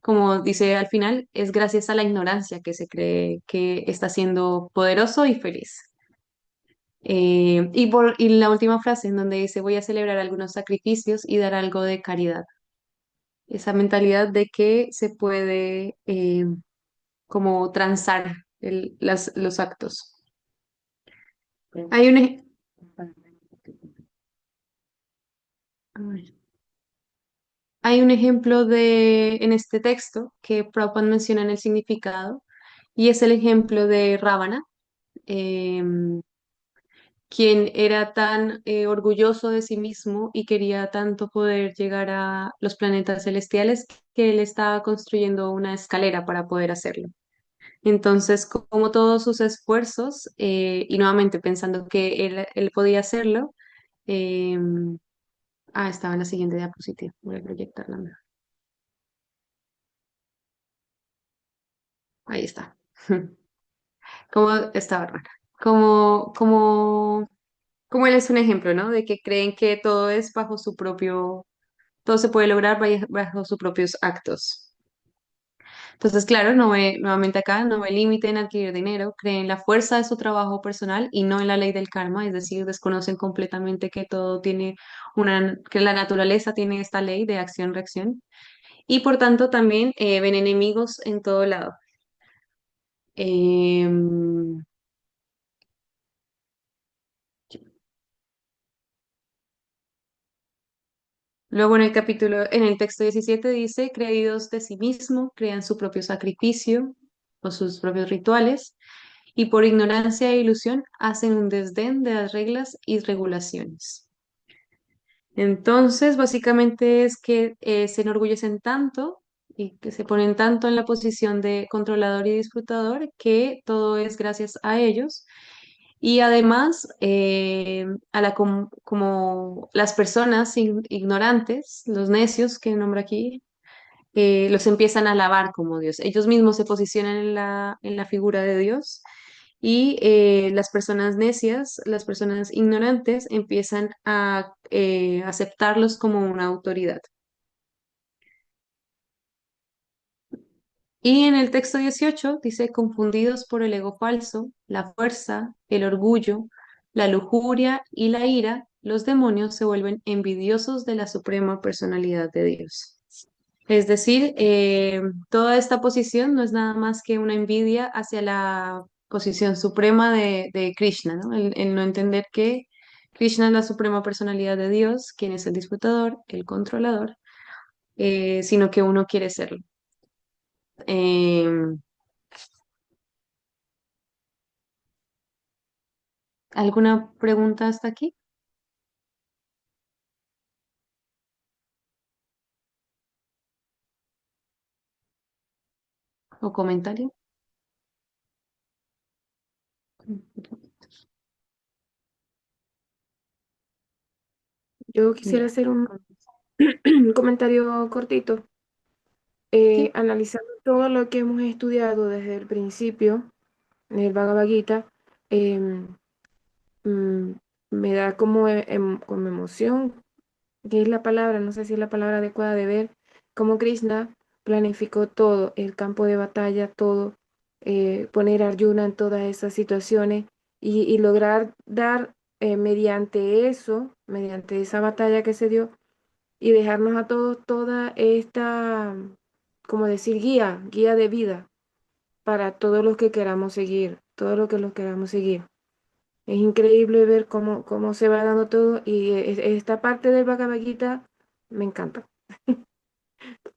como dice al final, es gracias a la ignorancia que se cree que está siendo poderoso y feliz. Y la última frase en donde dice, voy a celebrar algunos sacrificios y dar algo de caridad. Esa mentalidad de que se puede como transar los actos. Hay un, ej- a ver, hay un ejemplo en este texto que Prabhupada menciona en el significado y es el ejemplo de Ravana, em, quien era tan orgulloso de sí mismo y quería tanto poder llegar a los planetas celestiales que él estaba construyendo una escalera para poder hacerlo. Entonces, como todos sus esfuerzos, y nuevamente pensando que él podía hacerlo, eh, estaba en la siguiente diapositiva, voy a proyectarla mejor. Ahí está. Como estaba rara. Como, como, como él es un ejemplo, ¿no? De que creen que todo es bajo su propio, todo se puede lograr bajo sus propios actos. Entonces, claro, no ve, nuevamente acá, no ve límite en adquirir dinero, creen en la fuerza de su trabajo personal y no en la ley del karma, es decir, desconocen completamente que todo tiene que la naturaleza tiene esta ley de acción-reacción y por tanto también ven enemigos en todo lado. Em, Luego en el texto 17 dice, creídos de sí mismo, crean su propio sacrificio o sus propios rituales y por ignorancia e ilusión hacen un desdén de las reglas y regulaciones. Entonces, básicamente es que se enorgullecen tanto y que se ponen tanto en la posición de controlador y disfrutador que todo es gracias a ellos. Y además, como las personas ignorantes, los necios que nombra aquí, los empiezan a alabar como Dios. Ellos mismos se posicionan en la figura de Dios y las personas necias, las personas ignorantes, empiezan a aceptarlos como una autoridad. Y en el texto 18 dice, confundidos por el ego falso, la fuerza, el orgullo, la lujuria y la ira, los demonios se vuelven envidiosos de la suprema personalidad de Dios. Es decir, toda esta posición no es nada más que una envidia hacia la posición suprema de Krishna, ¿no? El no entender que Krishna es la suprema personalidad de Dios, quien es el disfrutador, el controlador, sino que uno quiere serlo. Em, ¿Alguna pregunta hasta aquí o comentario? Yo quisiera Ya. hacer un comentario cortito. Sí. Analizando todo lo que hemos estudiado desde el principio del Bhagavad Gita, em, mm, me da como emoción, que es la palabra, no sé si es la palabra adecuada de ver cómo Krishna planificó todo, el campo de batalla, todo, poner a Arjuna en todas esas situaciones y lograr dar mediante eso, mediante esa batalla que se dio, y dejarnos a todos toda esta, como decir, guía de vida para todos los que queramos seguir, todo lo que los queramos seguir. Es increíble ver cómo se va dando todo y esta parte del Bhagavad Gita me encanta.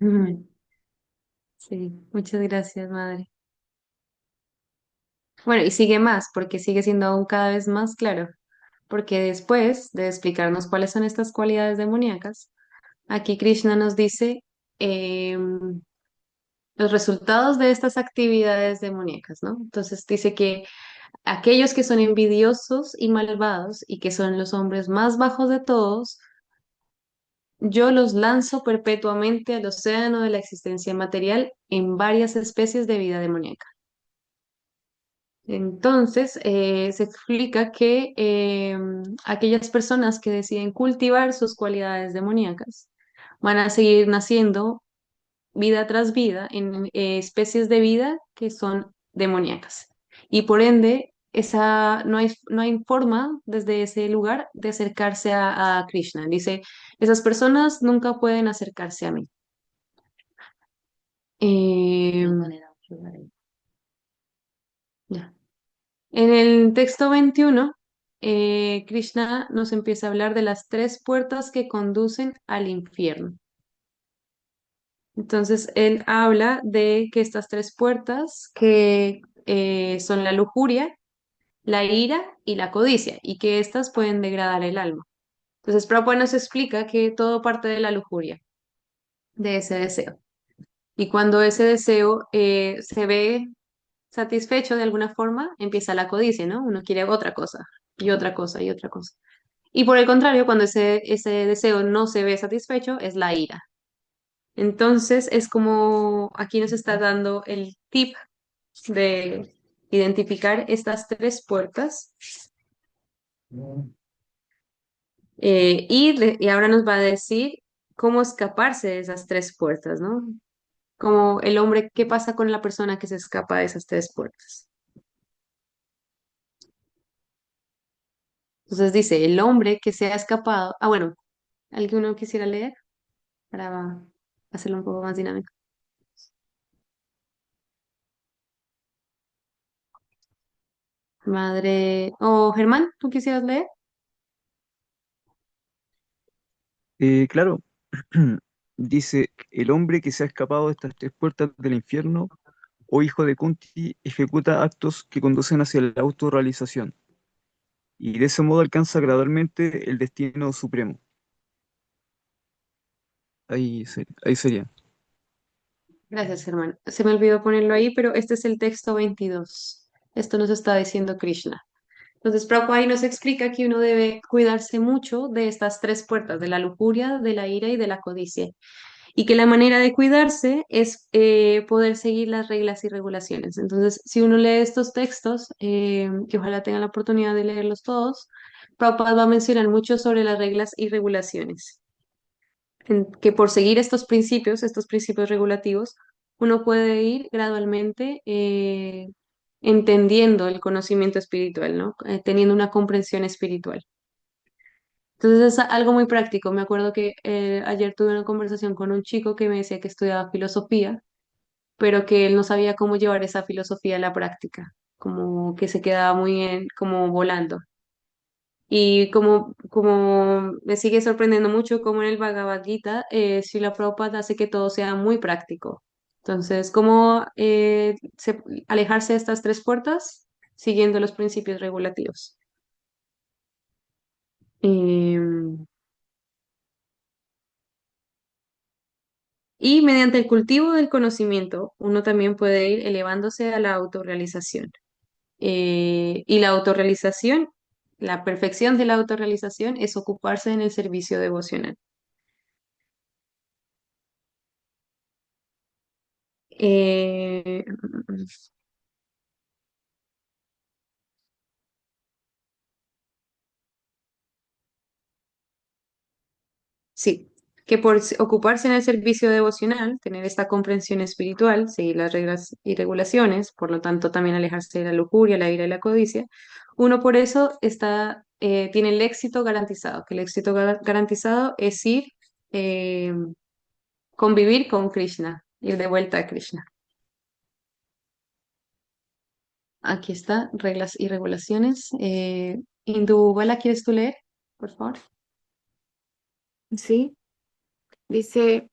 Ujú. Sí, muchas gracias, madre. Bueno, y sigue más, porque sigue siendo aún cada vez más claro, porque después de explicarnos cuáles son estas cualidades demoníacas, aquí Krishna nos dice, los resultados de estas actividades demoníacas, ¿no? Entonces dice que aquellos que son envidiosos y malvados y que son los hombres más bajos de todos, yo los lanzo perpetuamente al océano de la existencia material en varias especies de vida demoníaca. Entonces, se explica que aquellas personas que deciden cultivar sus cualidades demoníacas van a seguir naciendo vida tras vida en especies de vida que son demoníacas. Y por ende, no hay forma desde ese lugar de acercarse a Krishna. Dice, esas personas nunca pueden acercarse a mí. Eh, ya. En el texto 21, Krishna nos empieza a hablar de las tres puertas que conducen al infierno. Entonces, él habla de que estas tres puertas, que son la lujuria, la ira y la codicia, y que estas pueden degradar el alma. Entonces, Prabhupada nos explica que todo parte de la lujuria, de ese deseo. Y cuando ese deseo se ve satisfecho de alguna forma, empieza la codicia, ¿no? Uno quiere otra cosa, y otra cosa, y otra cosa. Y por el contrario, cuando ese deseo no se ve satisfecho, es la ira. Entonces, es como aquí nos está dando el tip de identificar estas tres puertas y ahora nos va a decir cómo escaparse de esas tres puertas, ¿no? Como el hombre, ¿qué pasa con la persona que se escapa de esas tres puertas? Entonces dice, el hombre que se ha escapado. Ah, bueno, ¿alguno quisiera leer para hacerlo un poco más dinámico? Madre. O Germán, ¿tú quisieras leer? Claro, dice, el hombre que se ha escapado de estas tres puertas del infierno, o hijo de Kunti, ejecuta actos que conducen hacia la autorrealización, y de ese modo alcanza gradualmente el destino supremo. Ahí sería. Gracias, Germán. Se me olvidó ponerlo ahí, pero este es el texto 22. Esto nos está diciendo Krishna. Entonces, Prabhupada ahí nos explica que uno debe cuidarse mucho de estas tres puertas, de la lujuria, de la ira y de la codicia. Y que la manera de cuidarse es poder seguir las reglas y regulaciones. Entonces, si uno lee estos textos, que ojalá tengan la oportunidad de leerlos todos, Prabhupada va a mencionar mucho sobre las reglas y regulaciones. Que por seguir estos principios regulativos, uno puede ir gradualmente entendiendo el conocimiento espiritual, ¿no? Teniendo una comprensión espiritual. Entonces es algo muy práctico. Me acuerdo que ayer tuve una conversación con un chico que me decía que estudiaba filosofía, pero que él no sabía cómo llevar esa filosofía a la práctica, como que se quedaba muy como volando. Y como me sigue sorprendiendo mucho como en el Bhagavad Gita, Srila Prabhupada hace que todo sea muy práctico. Entonces, ¿cómo alejarse de estas tres puertas? Siguiendo los principios regulativos. Em, y mediante el cultivo del conocimiento, uno también puede ir elevándose a la autorrealización. Y la autorrealización, la perfección de la autorrealización es ocuparse en el servicio devocional. Eh, sí, que por ocuparse en el servicio devocional, tener esta comprensión espiritual, seguir las reglas y regulaciones, por lo tanto también alejarse de la lujuria, la ira y la codicia, uno por eso tiene el éxito garantizado, que el éxito garantizado es eh, convivir con Krishna, ir de vuelta a Krishna. Aquí está, reglas y regulaciones. Indubala, ¿quieres tú leer, por favor? Sí, dice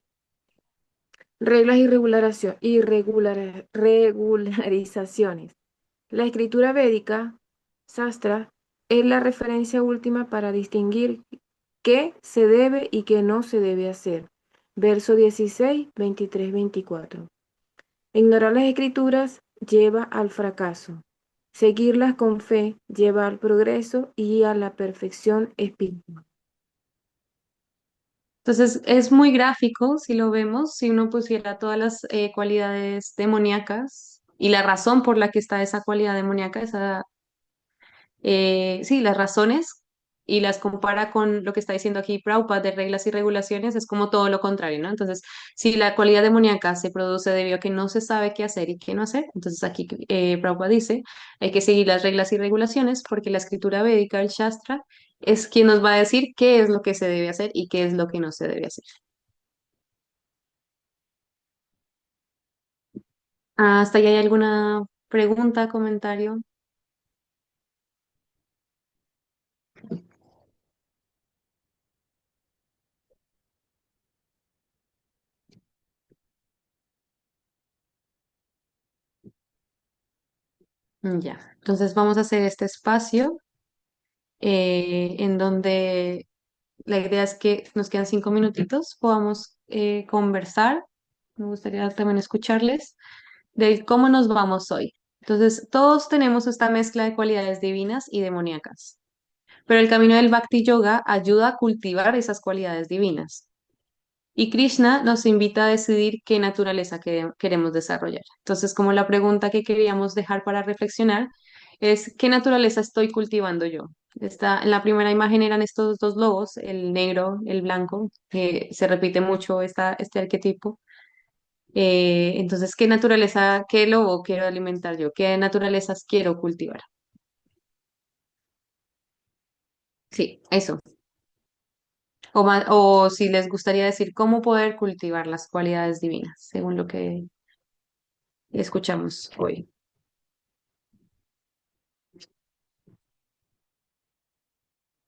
reglas y regularizaciones. La escritura védica, Sastra, es la referencia última para distinguir qué se debe y qué no se debe hacer. Verso 16, 23, 24. Ignorar las escrituras lleva al fracaso. Seguirlas con fe lleva al progreso y a la perfección espiritual. Entonces es muy gráfico si lo vemos, si uno pusiera todas las cualidades demoníacas y la razón por la que está esa cualidad demoníaca, sí, las razones y las compara con lo que está diciendo aquí Prabhupada de reglas y regulaciones, es como todo lo contrario, ¿no? Entonces, si la cualidad demoníaca se produce debido a que no se sabe qué hacer y qué no hacer, entonces aquí Prabhupada dice, hay que seguir las reglas y regulaciones porque la escritura védica, el Shastra, es quien nos va a decir qué es lo que se debe hacer y qué es lo que no se debe hacer. ¿Hasta ahí hay alguna pregunta, comentario? Ya, entonces vamos a hacer este espacio en donde la idea es que nos quedan 5 minutitos, podamos conversar. Me gustaría también escucharles de cómo nos vamos hoy. Entonces, todos tenemos esta mezcla de cualidades divinas y demoníacas, pero el camino del Bhakti Yoga ayuda a cultivar esas cualidades divinas. Y Krishna nos invita a decidir qué naturaleza queremos desarrollar. Entonces, como la pregunta que queríamos dejar para reflexionar es, ¿qué naturaleza estoy cultivando yo? En la primera imagen eran estos dos lobos, el negro, el blanco, que se repite mucho este arquetipo. Entonces, ¿qué naturaleza, qué lobo quiero alimentar yo? ¿Qué naturalezas quiero cultivar? Sí, eso. O si les gustaría decir cómo poder cultivar las cualidades divinas, según lo que escuchamos hoy.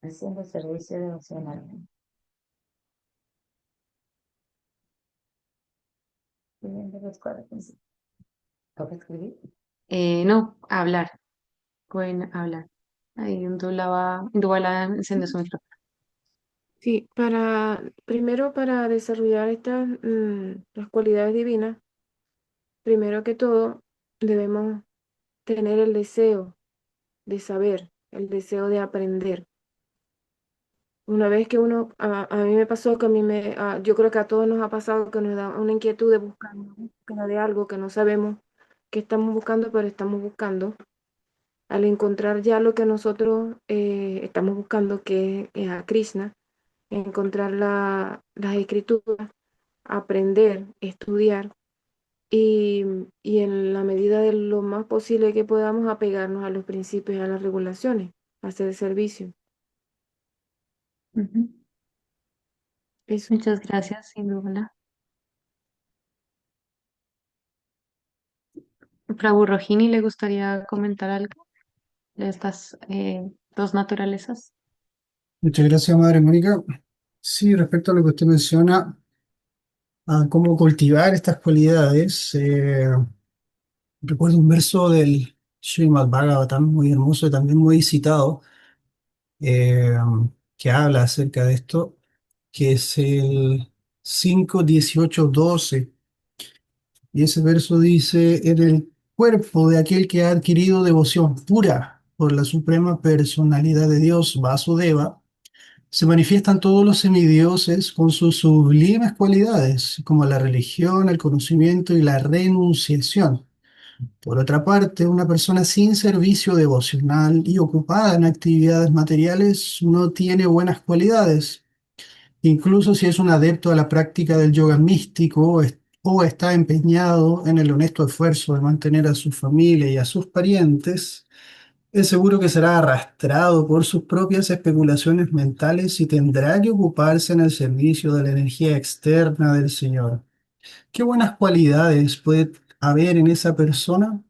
Haciendo servicio devocional. Viviendo los cuatro principios. ¿Toca escribir? No, hablar. Pueden hablar. Ahí Indubala enciende su micrófono. Sí, primero para desarrollar las cualidades divinas, primero que todo debemos tener el deseo de saber, el deseo de aprender. Una vez que a mí me pasó que yo creo que a todos nos ha pasado que nos da una inquietud de buscar una búsqueda de algo que no sabemos qué estamos buscando, pero estamos buscando. Al encontrar ya lo que nosotros estamos buscando, que es a Krishna, encontrar las escrituras, aprender, estudiar y en la medida de lo más posible que podamos apegarnos a los principios y a las regulaciones, hacer servicio. Ujú. Eso. Muchas gracias, Indubala. Prabhu Rohini, ¿le gustaría comentar algo de estas dos naturalezas? Muchas gracias, Madre Mónica. Sí, respecto a lo que usted menciona, a cómo cultivar estas cualidades, recuerdo un verso del Srimad Bhagavatam muy hermoso y también muy citado, eh, que habla acerca de esto, que es el 5:18-12. Y ese verso dice, en el cuerpo de aquel que ha adquirido devoción pura por la suprema personalidad de Dios, Vasudeva, se manifiestan todos los semidioses con sus sublimes cualidades, como la religión, el conocimiento y la renunciación. Por otra parte, una persona sin servicio devocional y ocupada en actividades materiales no tiene buenas cualidades. Incluso si es un adepto a la práctica del yoga místico o está empeñado en el honesto esfuerzo de mantener a su familia y a sus parientes, es seguro que será arrastrado por sus propias especulaciones mentales y tendrá que ocuparse en el servicio de la energía externa del Señor. ¿Qué buenas cualidades puede haber en esa persona?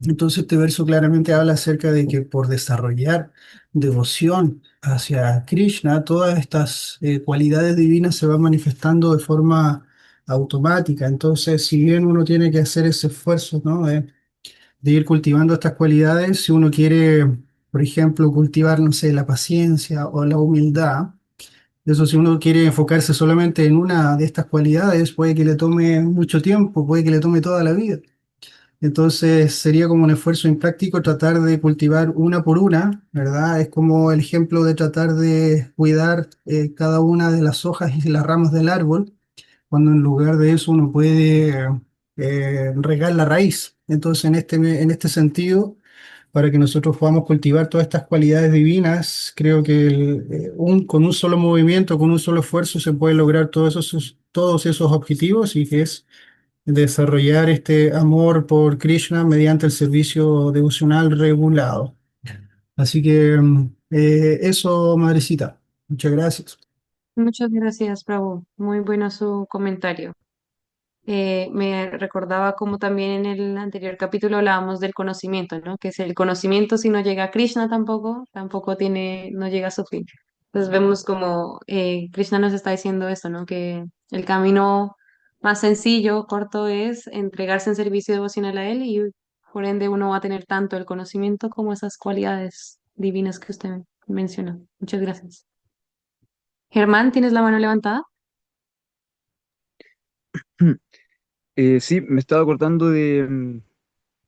Entonces este verso claramente habla acerca de que por desarrollar devoción hacia Krishna, todas estas cualidades divinas se van manifestando de forma automática. Entonces, si bien uno tiene que hacer ese esfuerzo, ¿no? de ir cultivando estas cualidades, si uno quiere, por ejemplo, cultivar, no sé, la paciencia o la humildad, Eso si uno quiere enfocarse solamente en una de estas cualidades, puede que le tome mucho tiempo, puede que le tome toda la vida. Entonces sería como un esfuerzo impráctico tratar de cultivar una por una, ¿verdad? Es como el ejemplo de tratar de cuidar cada una de las hojas y las ramas del árbol, cuando en lugar de eso uno puede regar la raíz. Entonces en este sentido, para que nosotros podamos cultivar todas estas cualidades divinas, creo que con un solo movimiento, con un solo esfuerzo se puede lograr todos esos objetivos y que es desarrollar este amor por Krishna mediante el servicio devocional regulado. Así que eso, madrecita. Muchas gracias. Muchas gracias, Prabhu. Muy bueno su comentario. Me recordaba como también en el anterior capítulo hablábamos del conocimiento, ¿no? Que es el conocimiento si no llega a Krishna tampoco tiene, no llega a su fin. Entonces vemos como Krishna nos está diciendo esto, ¿no? Que el camino más sencillo, corto, es entregarse en servicio devocional a Él y por ende uno va a tener tanto el conocimiento como esas cualidades divinas que usted mencionó. Muchas gracias. Germán, ¿tienes la mano levantada? Sí, me estaba acordando de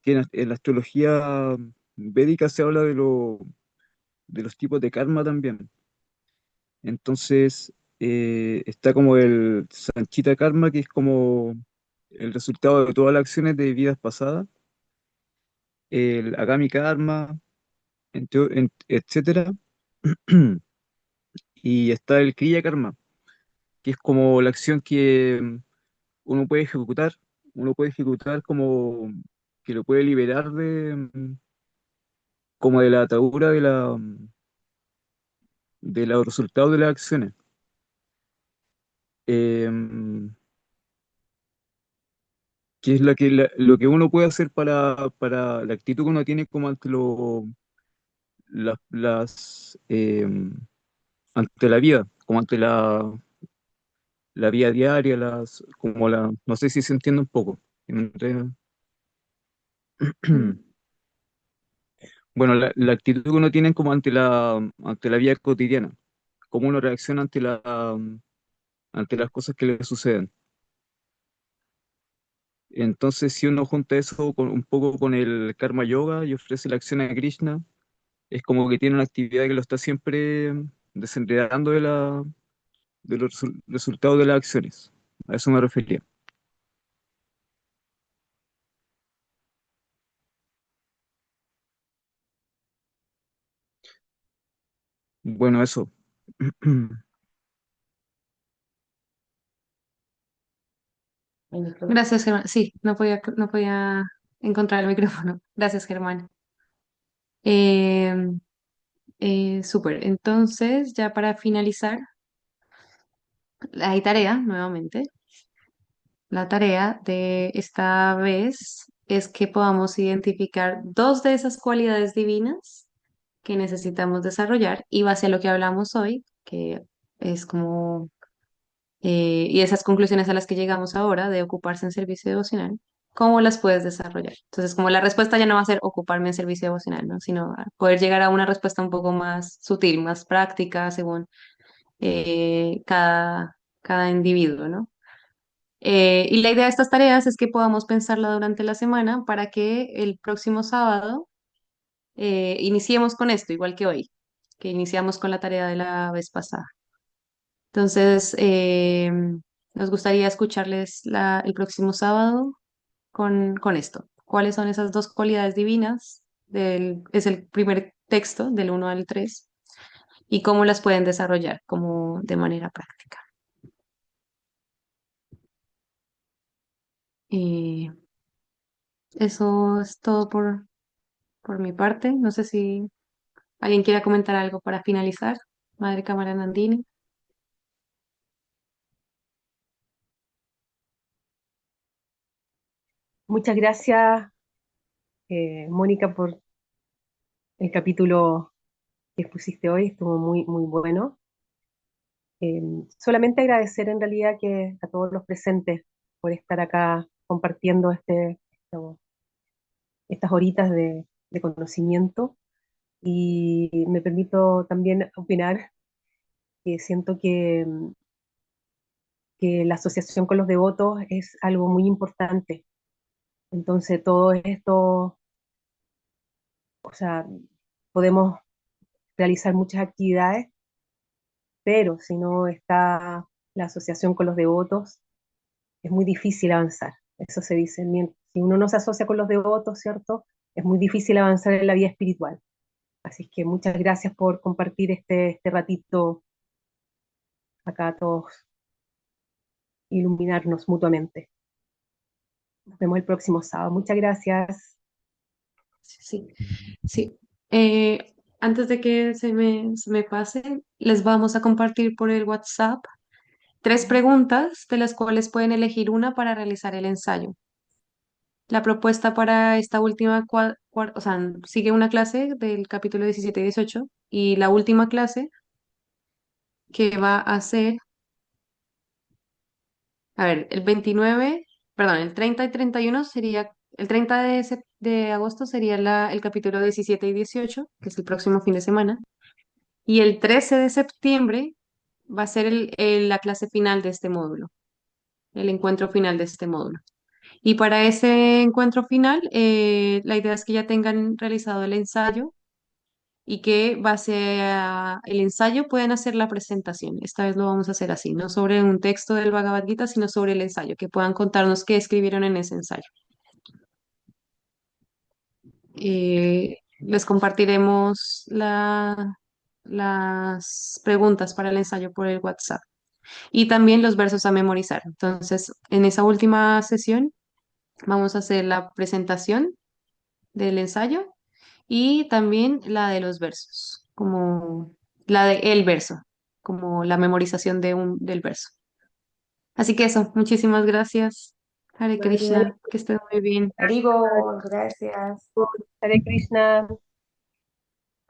que en la astrología védica se habla de los tipos de karma también. Entonces, está como el Sanchita Karma, que es como el resultado de todas las acciones de vidas pasadas, el Agami Karma, etcétera. Y está el Kriya Karma, que es como la acción que uno puede ejecutar, uno puede ejecutar como que lo puede liberar como de la atadura de los resultados de las acciones. Em, que es lo que uno puede hacer para la actitud que uno tiene como ante ante la vida, como ante la vida diaria, no sé si se entiende un poco. Bueno, la actitud que uno tiene como ante la vida cotidiana, cómo uno reacciona ante las cosas que le suceden. Entonces, si uno junta eso un poco con el karma yoga y ofrece la acción a Krishna, es como que tiene una actividad que lo está siempre desenredando de los resultados de las acciones. A eso me refería. Bueno, eso. Gracias, Germán. Sí, no podía encontrar el micrófono. Gracias, Germán. Eh, Súper. Entonces, ya para finalizar, hay tarea nuevamente. La tarea de esta vez es que podamos identificar dos de esas cualidades divinas que necesitamos desarrollar y base a lo que hablamos hoy, que es como y esas conclusiones a las que llegamos ahora de ocuparse en servicio devocional, ¿cómo las puedes desarrollar? Entonces, como la respuesta ya no va a ser ocuparme en servicio devocional, ¿no? Sino a poder llegar a una respuesta un poco más sutil, más práctica, según cada individuo, ¿no? Y la idea de estas tareas es que podamos pensarla durante la semana para que el próximo sábado iniciemos con esto, igual que hoy, que iniciamos con la tarea de la vez pasada. Entonces, nos gustaría escucharles el próximo sábado con esto. ¿Cuáles son esas dos cualidades divinas? Es el primer texto, del 1 al 3, y cómo las pueden desarrollar como de manera práctica. Y eso es todo por mi parte. No sé si alguien quiera comentar algo para finalizar. Madre Cámara Nandini. Muchas gracias, Mónica, por el capítulo que expusiste hoy. Estuvo muy, muy bueno. Eh, Solamente agradecer en realidad que a todos los presentes por estar acá compartiendo estas horitas de conocimiento. Y me permito también opinar que siento que la asociación con los devotos es algo muy importante. Entonces, todo esto, o sea, podemos realizar muchas actividades, pero si no está la asociación con los devotos, es muy difícil avanzar. Eso se dice. Si uno no se asocia con los devotos, ¿cierto? Es muy difícil avanzar en la vida espiritual. Así que muchas gracias por compartir este ratito acá a todos, iluminarnos mutuamente. Nos vemos el próximo sábado. Muchas gracias. Sí, sí. Antes de que se me pase, les vamos a compartir por el WhatsApp 3 preguntas de las cuales pueden elegir una para realizar el ensayo. La propuesta para esta última, o sea, sigue una clase del capítulo 17 y 18 y la última clase que va a ser, a ver, el 29, perdón, el 30 y 31 sería, el 30 de agosto sería el capítulo 17 y 18, que es el próximo fin de semana, y el 13 de septiembre va a ser la clase final de este módulo, el encuentro final de este módulo. Y para ese encuentro final, la idea es que ya tengan realizado el ensayo y que base a el ensayo pueden hacer la presentación. Esta vez lo vamos a hacer así, no sobre un texto del Bhagavad Gita, sino sobre el ensayo, que puedan contarnos qué escribieron en ese ensayo. Les compartiremos las preguntas para el ensayo por el WhatsApp y también los versos a memorizar. Entonces, en esa última sesión vamos a hacer la presentación del ensayo y también la de los versos, como la de el verso, como la memorización del verso. Así que eso, muchísimas gracias. Hare Gracias. Krishna, que estén muy bien. Haribo, gracias. Hare Krishna.